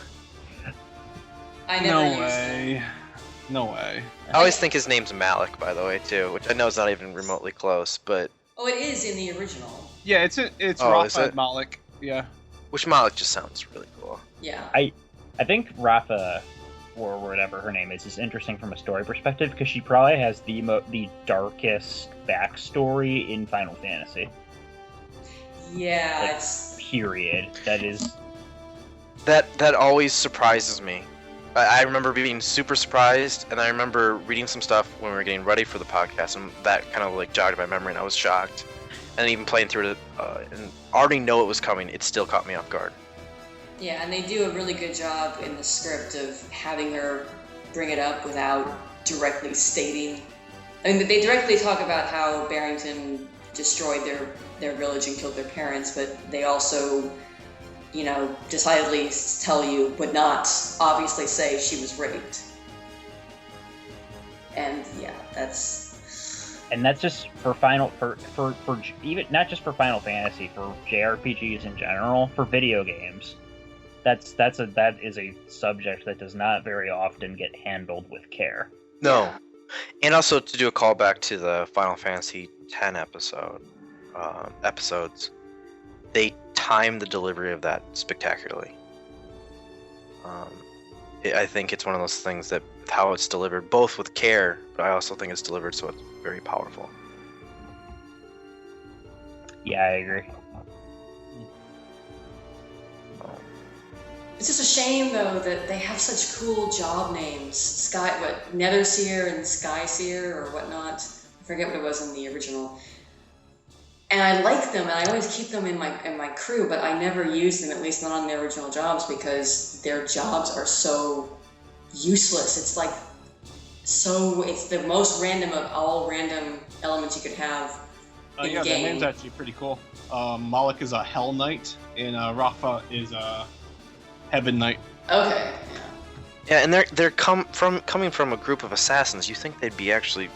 No way. I always think his name's Malik, by the way, too, which I know is not even remotely close, but... Oh, it is in the original. Yeah, it's Oh, Rafa is it? and Malik. Yeah. Which Malik just sounds really cool. Yeah. I think Rafa, or whatever her name is interesting from a story perspective because she probably has the darkest backstory in Final Fantasy. Yeah, Like, it's... Period. That is... That always surprises me. I remember being super surprised, and I remember reading some stuff when we were getting ready for the podcast, and that kind of like jogged my memory, and I was shocked. And even playing through it, and already know it was coming, it still caught me off guard. Yeah, and they do a really good job in the script of having her bring it up without directly stating... I mean, they directly talk about how Barrington destroyed their village and killed their parents, but they also... decidedly tell you, but not obviously say she was raped. And yeah, that's... And that's just for even not just for Final Fantasy, for JRPGs in general, for video games. That is a subject that does not very often get handled with care. No. Yeah. And also to do a callback to the Final Fantasy X episodes, they timed the delivery of that spectacularly. I think it's one of those things that how it's delivered, both with care, but I also think it's delivered so it's very powerful. Yeah, I agree. It's just a shame though that they have such cool job names. Netherseer and Skyseer or whatnot. I forget what it was in the original. And I like them, and I always keep them in my crew, but I never use them, at least not on the original jobs, because their jobs are so useless. It's like it's the most random of all random elements you could have in yeah, the game. Their name's actually pretty cool. Moloch is a Hell Knight, and Rafa is a Heaven Knight. Okay. Yeah, and they're coming from a group of assassins. You think they'd be actually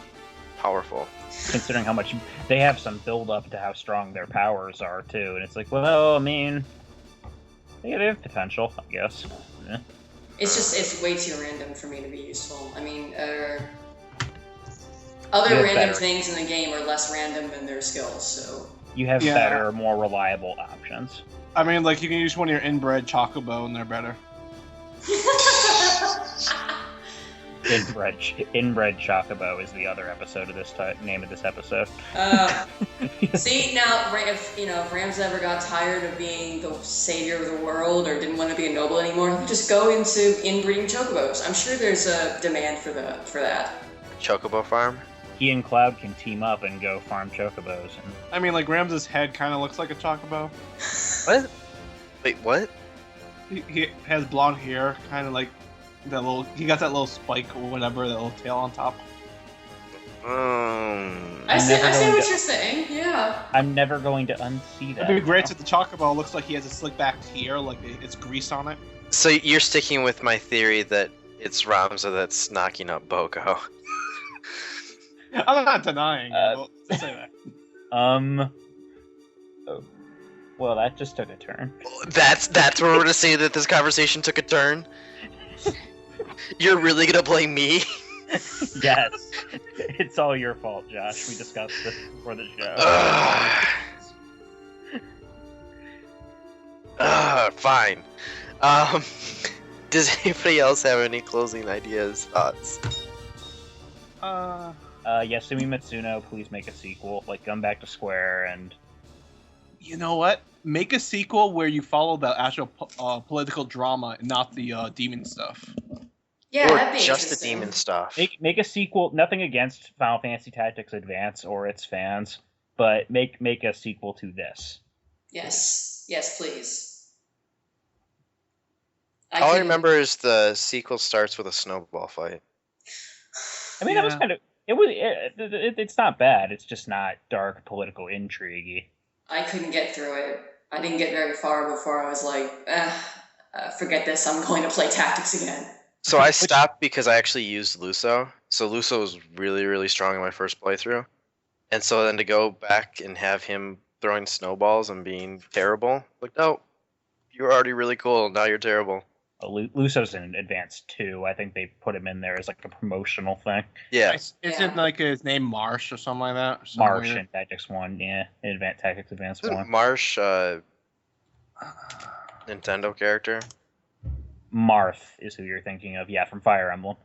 powerful? Considering how much they have some build up to how strong their powers are too, and it's like, well, I mean, they have potential, I guess. Yeah. It's way too random for me to be useful. I mean, other random things in the game are less random than their skills, so... You have better, more reliable options. I mean, like, you can use one of your inbred Chocobo and they're better. Inbred Chocobo is the other episode of this name of this episode. See, now, if Rams ever got tired of being the savior of the world or didn't want to be a noble anymore, just go into inbreeding Chocobos. I'm sure there's a demand for that. Chocobo farm? He and Cloud can team up and go farm Chocobos. I mean, like, Rams's head kind of looks like a Chocobo. What? Wait, what? He has blonde hair, kind of like he got that little spike or whatever, that little tail on top. I see what you're saying, yeah. I'm never going to unsee that. I mean, granted, the Chocobo looks like he has a slick back hair, like it's grease on it. So you're sticking with my theory that it's Ramza that's knocking up Boko. I'm not denying it. Well, say that. Oh. Well, that just took a turn. That's where we're gonna say that this conversation took a turn? You're really gonna blame me? Yes. It's all your fault, Josh. We discussed this before the show. Fine. Does anybody else have any closing ideas, thoughts? Yasumi Matsuno, please make a sequel. Like, come back to Square and... You know what? Make a sequel where you follow the actual political drama and not the demon stuff. Yeah, or that'd be just the interesting. demon stuff. Make a sequel. Nothing against Final Fantasy Tactics Advance or its fans, but make a sequel to this. Yes, please. All I remember is the sequel starts with a snowball fight. I mean, that was kind of... It's not bad. It's just not dark political intrigue. I couldn't get through it. I didn't get very far before I was like, forget this, I'm going to play Tactics again. So I stopped because I actually used Luso. So Luso was really, really strong in my first playthrough. And so then to go back and have him throwing snowballs and being terrible, like, no, you were already really cool, now you're terrible. Luso's in Advance 2. I think they put him in there as like a promotional thing. Yeah. Isn't like his name Marsh or something like that? Marsh in Tactics 1, yeah. In Tactics Advance 1. Isn't Marsh Nintendo character? Marth is who you're thinking of, yeah, from Fire Emblem.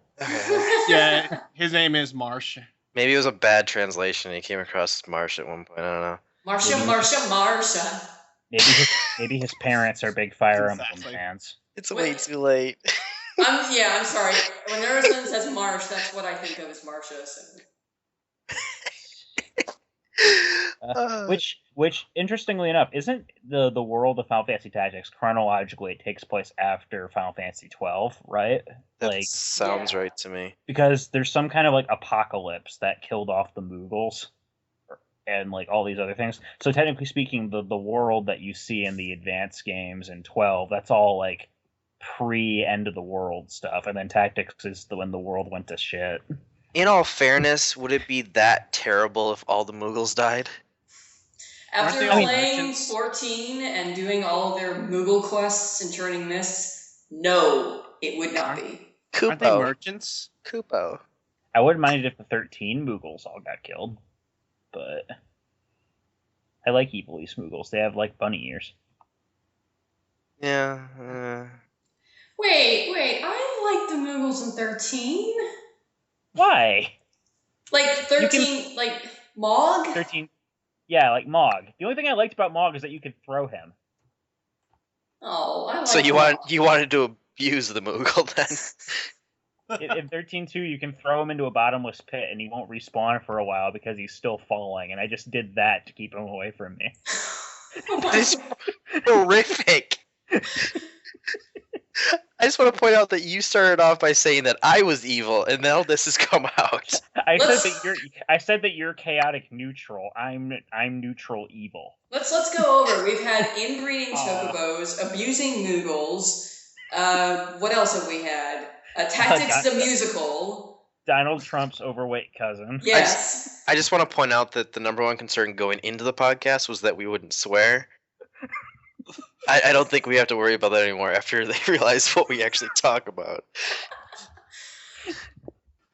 Yeah, his name is Marsh. Maybe it was a bad translation. He came across Marsh at one point. I don't know. Marsha. Maybe his parents are big Fire Emblem fans. It's way too late. I'm sorry. Whenever someone says Marsh, that's what I think of as Marsha. So. Which, interestingly enough, isn't the world of Final Fantasy Tactics chronologically? It takes place after Final Fantasy 12, right? That sounds right to me. Because there's some kind of like apocalypse that killed off the Moogles and like all these other things. So technically speaking, the world that you see in the advanced games in 12, that's all like pre-end of the world stuff, and then Tactics is when the world went to shit. In all fairness, would it be that terrible if all the Moogles died? After playing 14 and doing all their Moogle quests and turning this, no, it would not be. Aren't they merchants? Kupo. I wouldn't mind it if the 13 Moogles all got killed, but I like Ivalice Moogles. They have like bunny ears. Yeah. Wait, I like the Moogles in 13. Why? Like 13, like Mog? 13. Yeah, like Mog. The only thing I liked about Mog is that you could throw him. Oh, I like So you that. wanted to abuse the Moogle then? In 13.2, you can throw him into a bottomless pit and he won't respawn for a while because he's still falling, and I just did that to keep him away from me. It's horrific. I just want to point out that you started off by saying that I was evil, and now this has come out. I said that you're chaotic neutral. I'm neutral evil. Let's go over. We've had inbreeding chocobos, abusing Moogles. What else have we had? Tactics the musical. Donald Trump's overweight cousin. Yes. I just want to point out that the number one concern going into the podcast was that we wouldn't swear. I don't think we have to worry about that anymore after they realize what we actually talk about.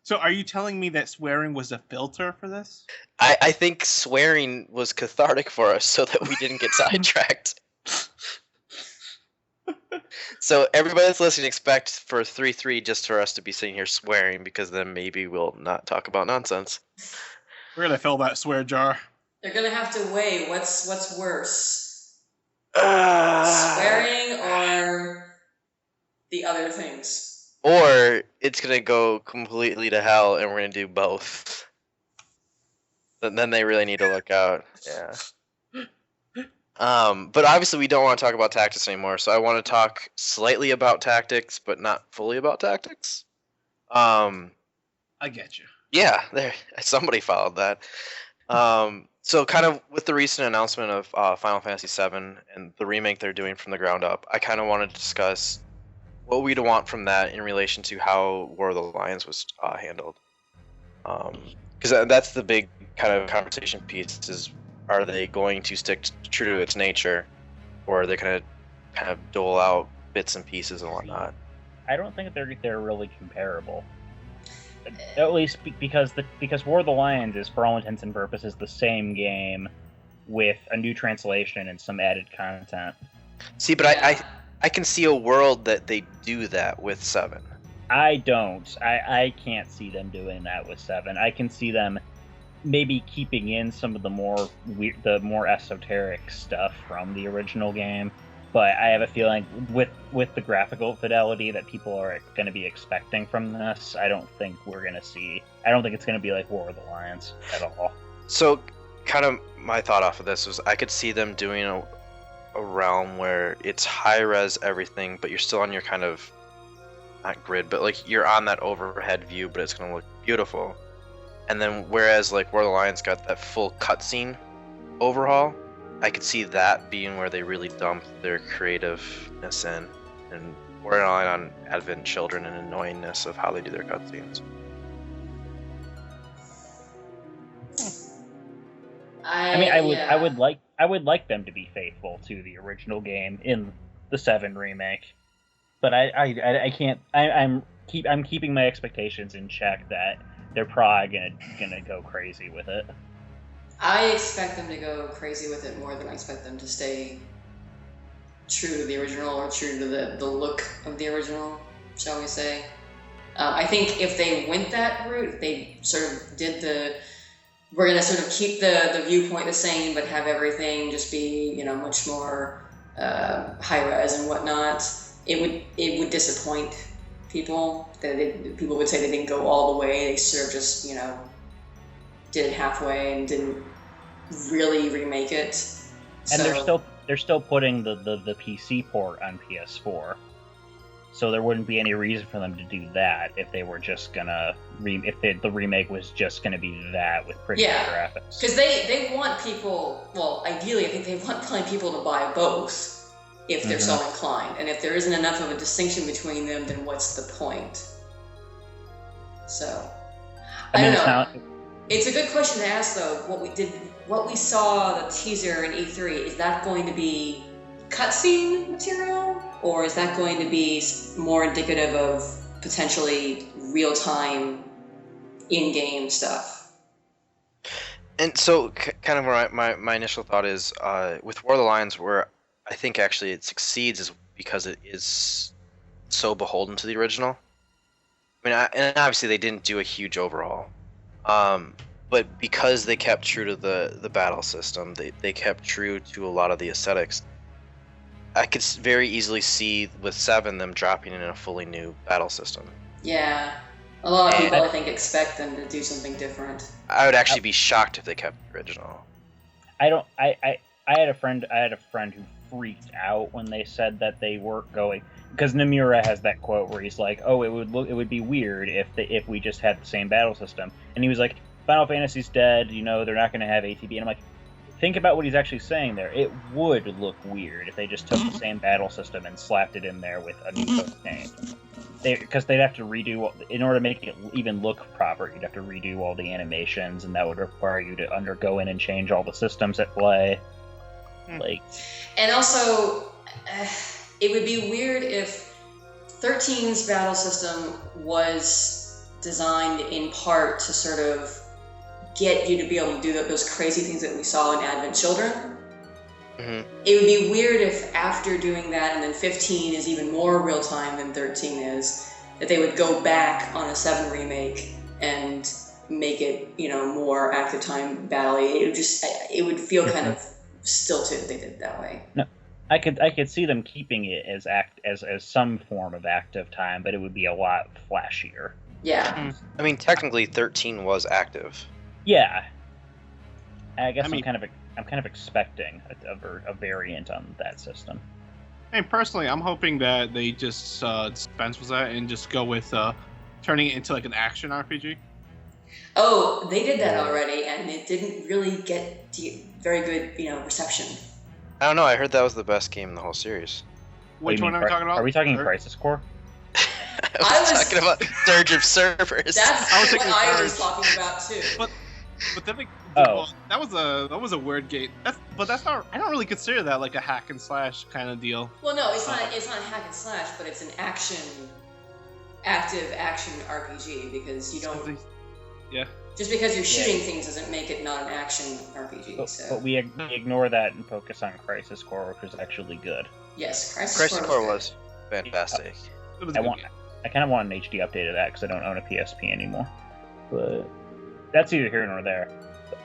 So are you telling me that swearing was a filter for this? I think swearing was cathartic for us so that we didn't get sidetracked. So everybody that's listening, expect for 3-3 just for us to be sitting here swearing, because then maybe we'll not talk about nonsense. We're gonna fill that swear jar. They're gonna have to weigh what's worse, swearing or the other things. Or it's gonna go completely to hell, and we're gonna do both. Then they really need to look out. Yeah. But obviously we don't want to talk about tactics anymore, so I want to talk slightly about tactics, but not fully about tactics. I get you. Yeah, there. Somebody followed that. So kind of with the recent announcement of Final Fantasy VII and the remake they're doing from the ground up, I kind of wanted to discuss what we'd want from that in relation to how War of the Lions was handled. Because that's the big kind of conversation piece is, are they going to stick true to its nature, or are they going to kind of dole out bits and pieces and whatnot? I don't think they're really comparable. At least because War of the Lions is, for all intents and purposes, the same game with a new translation and some added content. See, but I can see a world that they do that with 7. I don't. I can't see them doing that with 7. I can see them maybe keeping in some of the more esoteric stuff from the original game, but I have a feeling with the graphical fidelity that people are going to be expecting from this, I don't think it's going to be like War of the Lions at all. So, kind of my thought off of this was I could see them doing a realm where it's high-res everything, but you're still on your kind of, not grid, but like you're on that overhead view, but it's going to look beautiful. And then whereas like War of the Lions got that full cutscene overhaul, I could see that being where they really dump their creativeness in and rely on Advent Children and annoyingness of how they do their cutscenes. I would like them to be faithful to the original game in the 7 remake, but I can't. I'm keeping my expectations in check that they're probably gonna go crazy with it. I expect them to go crazy with it more than I expect them to stay true to the original or true to the look of the original, shall we say. I think if they went that route, if they sort of did we're going to sort of keep the viewpoint the same, but have everything just be, much more high-res and whatnot, it would disappoint people. People would say they didn't go all the way. They sort of just, did it halfway and didn't really remake it. And so, they're still putting the PC port on PS4, so there wouldn't be any reason for them to do that if they were just gonna the remake was just gonna be that with prettier graphics. Because they want people. Well, ideally, I think they want plenty of people to buy both if they're so inclined, and if there isn't enough of a distinction between them, then what's the point? So, I don't know. It's a good question to ask, though. What we saw the teaser in E3, is that going to be cutscene material, or is that going to be more indicative of potentially real-time in-game stuff? And so, kind of where my initial thought is, with War of the Lions, where I think actually it succeeds is because it is so beholden to the original. I mean, and obviously they didn't do a huge overhaul. But because they kept true to the battle system, they kept true to a lot of the aesthetics. I could very easily see with 7 them dropping in a fully new battle system. Yeah. A lot of And- people, I think, expect them to do something different. I would actually be shocked if they kept the original. I had a friend who freaked out when they said that they weren't going, because Nomura has that quote where he's like, "Oh, it would be weird if we just had the same battle system," and he was like, "Final Fantasy's dead, you know, they're not going to have ATB," and I'm like, think about what he's actually saying there. It would look weird if they just took the same battle system and slapped it in there with a new code name. Because they'd have to redo, in order to make it even look proper, you'd have to redo all the animations, and that would require you to undergo in and change all the systems at play. Like, and also, it would be weird if 13's battle system was designed in part to sort of get you to be able to do those crazy things that we saw in Advent Children. Mm-hmm. It would be weird if after doing that, and then 15 is even more real time than 13 is, that they would go back on a 7 remake and make it, you know, more active time battle-y. It would feel kind of stilted if they did it that way. No, I could see them keeping it as some form of active time, but it would be a lot flashier. Yeah. I mean, technically, 13 was active. Yeah. I guess I'm kind of expecting a variant on that system. And personally, I'm hoping that they just dispense with that and just go with turning it into like an action RPG. Oh, they did that already, and it didn't really get very good, you know, reception. I don't know. I heard that was the best game in the whole series. Which one are we talking about? Are we talking Crisis Core? I was talking about Surge of Servers. That's what I was talking about too. But then Oh. that was a weird game. That's not. I don't really consider that like a hack and slash kind of deal. Well, no, it's not a hack and slash, but it's an active action RPG, because you don't. Yeah. Just because you're shooting things doesn't make it not an action RPG. But we ignore that and focus on Crisis Core, which was actually good. Yes, Crisis Core was fantastic. It was I a good want. game. I kind of want an HD update of that because I don't own a PSP anymore. But that's either here nor there.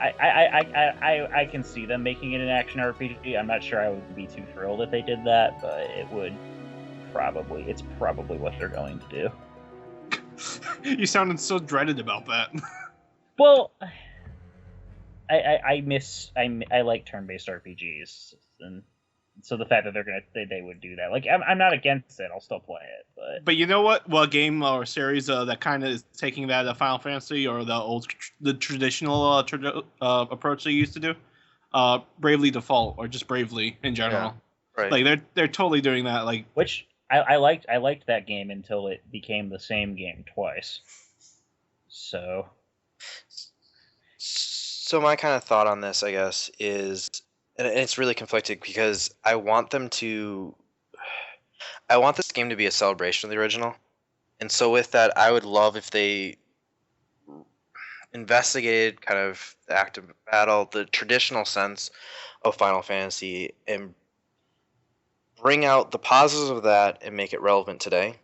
I can see them making it an action RPG. I'm not sure I would be too thrilled if they did that, but it's probably what they're going to do. You sounded so dreaded about that. Well, I like turn-based RPGs, and so the fact that they would do that, like, I'm not against it. I'll still play it, But you know what? Well, a game or series that kind of is taking that Final Fantasy or the traditional approach they used to do, Bravely Default or just Bravely in general. Yeah, right. Like they're totally doing that. Like, which I liked that game until it became the same game twice. So my kind of thought on this, I guess, is, and it's really conflicted because I want this game to be a celebration of the original, and so with that, I would love if they investigated kind of the active battle, the traditional sense of Final Fantasy, and bring out the positives of that and make it relevant today.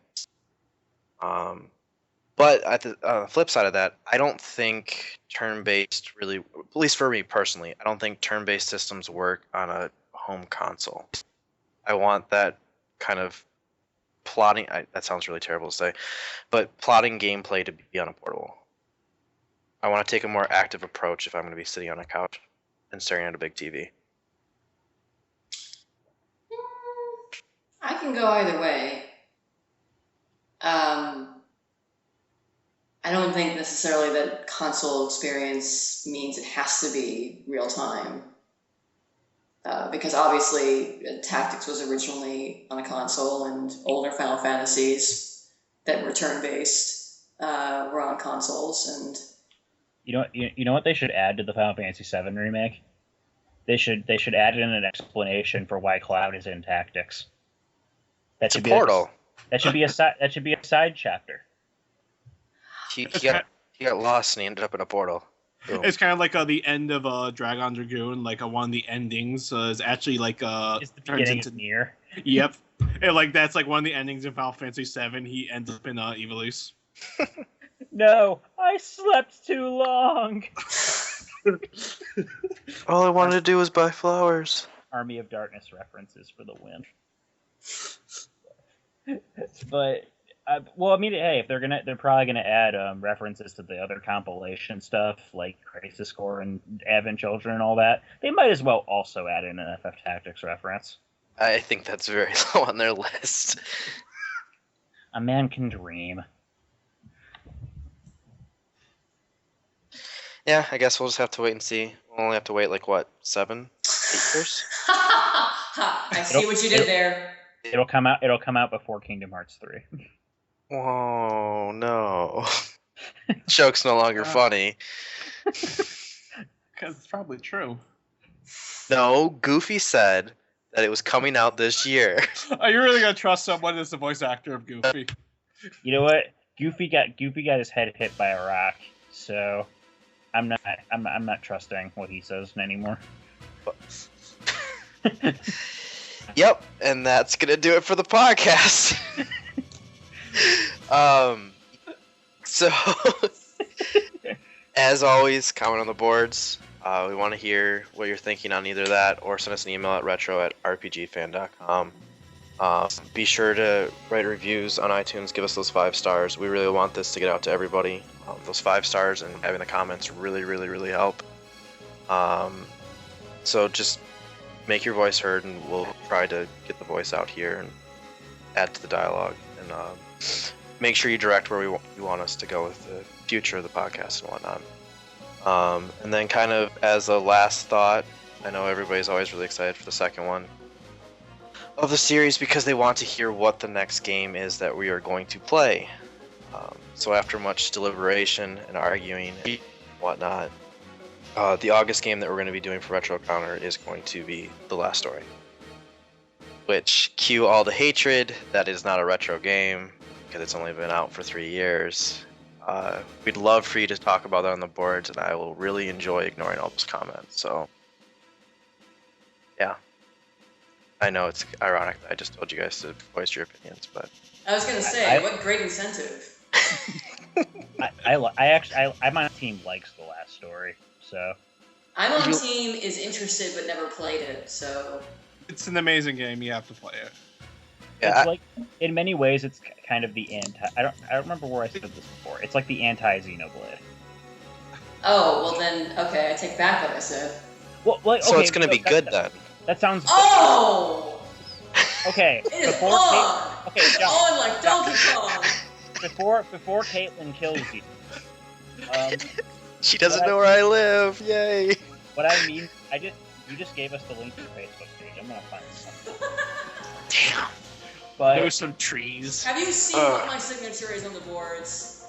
But on the flip side of that, I don't think turn-based really, at least for me personally, I don't think turn-based systems work on a home console. I want that kind of plotting, that sounds really terrible to say, but plotting gameplay to be on a portable. I want to take a more active approach if I'm going to be sitting on a couch and staring at a big TV. I can go either way. I don't think necessarily that console experience means it has to be real time. Because obviously Tactics was originally on a console, and older Final Fantasies that were turn-based were on consoles. And you know what they should add to the Final Fantasy VII remake? They should add in an explanation for why Cloud is in Tactics. That should be Portal. That should be a side chapter. He got lost and he ended up in a portal. Boom. it's kind of like the end of Dragon Dragoon. Like one of the endings is actually like It's the beginning of Nier. Yep, and like that's like one of the endings in Final Fantasy VII. He ends up in Ivalice. No, I slept too long. All I wanted to do was buy flowers. Army of Darkness references for the win. But well, I mean, hey, if they're probably gonna add references to the other compilation stuff like Crisis Core and Advent Children and all that. They might as well also add in an FF Tactics reference. I think that's very low on their list. A man can dream. Yeah, I guess we'll just have to wait and see. We'll only have to wait like what, 7, 8 years? I see what you did there. It'll come out before Kingdom Hearts 3. Whoa, no. Joke's no longer funny. Because it's probably true. No, Goofy said that it was coming out this year. Are you really gonna trust someone as the voice actor of Goofy? You know what? Goofy got his head hit by a rock, so I'm not trusting what he says anymore. Yep, and that's gonna do it for the podcast. So as always, comment on the boards. We want to hear what you're thinking on either that, or send us an email at retro@rpgfan.com. Be sure to write reviews on iTunes. Give us those 5 stars. We really want this to get out to everybody. Those 5 stars and having the comments really, really, really help. So just make your voice heard, and we'll try to get the voice out here and add to the dialogue. And make sure you direct where you want us to go with the future of the podcast and whatnot. And then kind of as a last thought, I know everybody's always really excited for the second one of the series because they want to hear what the next game is that we are going to play. So after much deliberation and arguing and whatnot, the August game that we're going to be doing for Retro Counter is going to be The Last Story. Which, cue all the hatred, that is not a retro game, because it's only been out for 3 years. We'd love for you to talk about that on the boards, and I will really enjoy ignoring all those comments. So, yeah. I know it's ironic that I just told you guys to voice your opinions, but... I was going to say, what great incentive. I'm on Team Likes The Last Story, so... I'm on Team is interested but never played it, so... It's an amazing game. You have to play it. Yeah, it's like, in many ways, it's kind of the anti... I don't remember where I said this before. It's like the anti-Xenoblade. Oh, well then, okay, I take back what I said. Well, so it's going to be good then. That sounds... Oh! Okay. It is on! Okay, it's John, on like Donkey Kong! Before Caitlin kills you... she doesn't know where I live, yay! What I mean, you just gave us the link to your Facebook page. I'm gonna find something. Damn. But There's some trees. Have you seen what my signature is on the boards?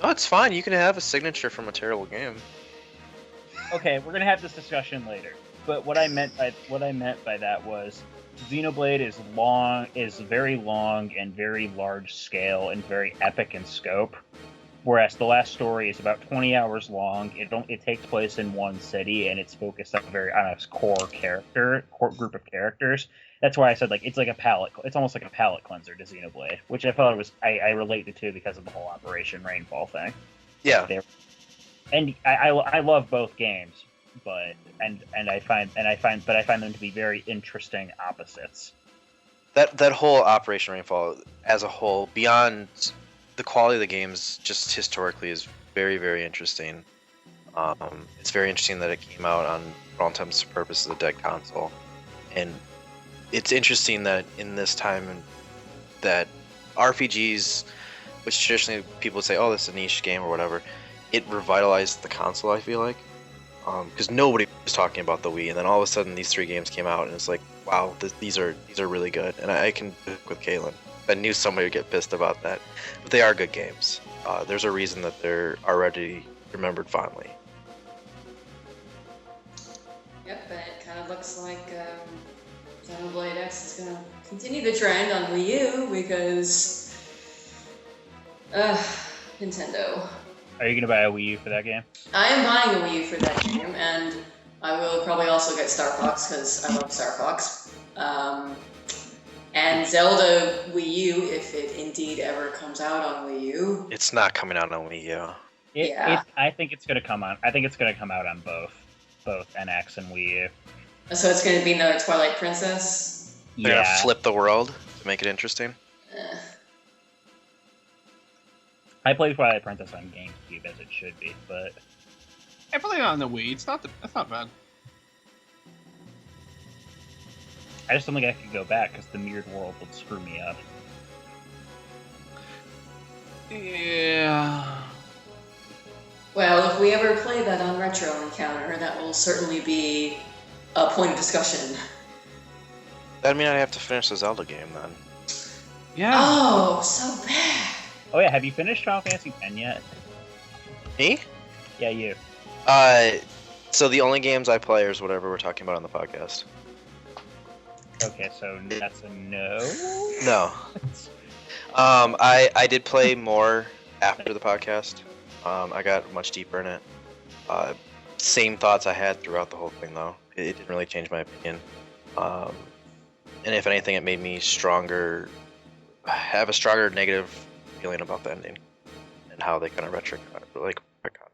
Oh, it's fine. You can have a signature from a terrible game. okay, we're gonna have this discussion later. But what I meant by that was Xenoblade is very long and very large scale and very epic in scope. Whereas The Last Story is about 20 hours long. It takes place in one city, and it's focused on a core group of characters. That's why I said it's like it's almost like a palate cleanser to Xenoblade, which I thought I related to because of the whole Operation Rainfall thing. Yeah. And I love both games, but I find them to be very interesting opposites. That whole Operation Rainfall as a whole, beyond the quality of the games, just historically is very, very interesting. It's very interesting that it came out on, for all intents and purposes, a dead console, and it's interesting that in this time that RPGs, which traditionally people would say, oh, this is a niche game or whatever, it revitalized the console. I feel like because nobody was talking about the Wii, and then all of a sudden these 3 games came out, and it's like, wow, these are really good, and I can pick with Caitlin. I knew somebody would get pissed about that, but they are good games. There's a reason that they're already remembered fondly. Yep, and it kind of looks like Xenoblade X is going to continue the trend on Wii U because Nintendo. Are you gonna buy a Wii U for that game? I am buying a Wii U for that game, and I will probably also get Star Fox because I love Star Fox. And Zelda Wii U, if it indeed ever comes out on Wii U. It's not coming out on Wii U. I think it's gonna come on. I think it's gonna come out on both NX and Wii U. So it's going to be another Twilight Princess? They're gonna Yeah, flip the world to make it interesting. I played Twilight Princess on GameCube as it should be, but I played it on the Wii. That's not bad. I just don't think I could go back because the mirrored world would screw me up. Yeah. Well, if we ever play that on Retro Encounter, that will certainly be a point of discussion. That mean I'd have to finish the Zelda game then. Yeah. Oh, so bad. Oh yeah, have you finished Final Fantasy X yet? Me? Yeah, you. So the only games I play is whatever we're talking about on the podcast. Okay, so that's a no. No. I did play more after the podcast. I got much deeper in it. Same thoughts I had throughout the whole thing, though. It didn't really change my opinion. And if anything, it made me stronger. Have a stronger negative feeling about the ending and how they kind of retcon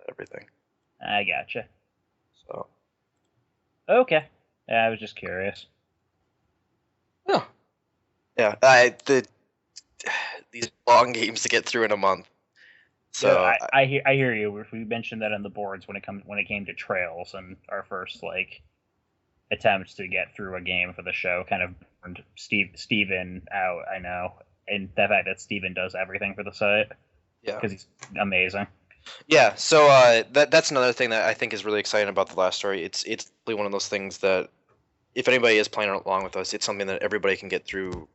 everything. I gotcha. So. Okay. Yeah, I was just curious. Yeah. These long games to get through in a month. So Yeah, I hear you. We mentioned that on the boards when it came to Trails and our first attempts to get through a game for the show kind of burned Steven out. I know, and the fact that Steven does everything for the site because he's amazing. Yeah, so that's another thing that I think is really exciting about the last story. It's really one of those things that if anybody is playing along with us, it's something that everybody can get through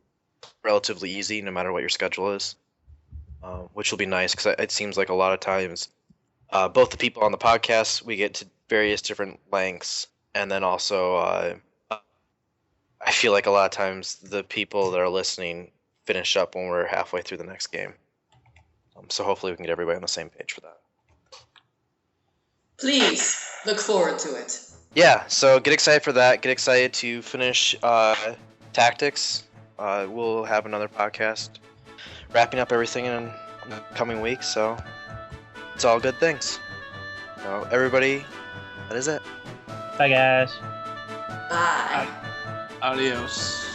relatively easy, no matter what your schedule is, which will be nice because it seems like a lot of times, both the people on the podcast, we get to various different lengths, and then also I feel like a lot of times the people that are listening finish up when we're halfway through the next game. So hopefully we can get everybody on the same page for that. Please look forward to it. Yeah, so get excited for that. Get excited to finish Tactics. We'll have another podcast wrapping up everything in the coming weeks, so it's all good things. So everybody, that is it. Bye, guys. Bye. Adios.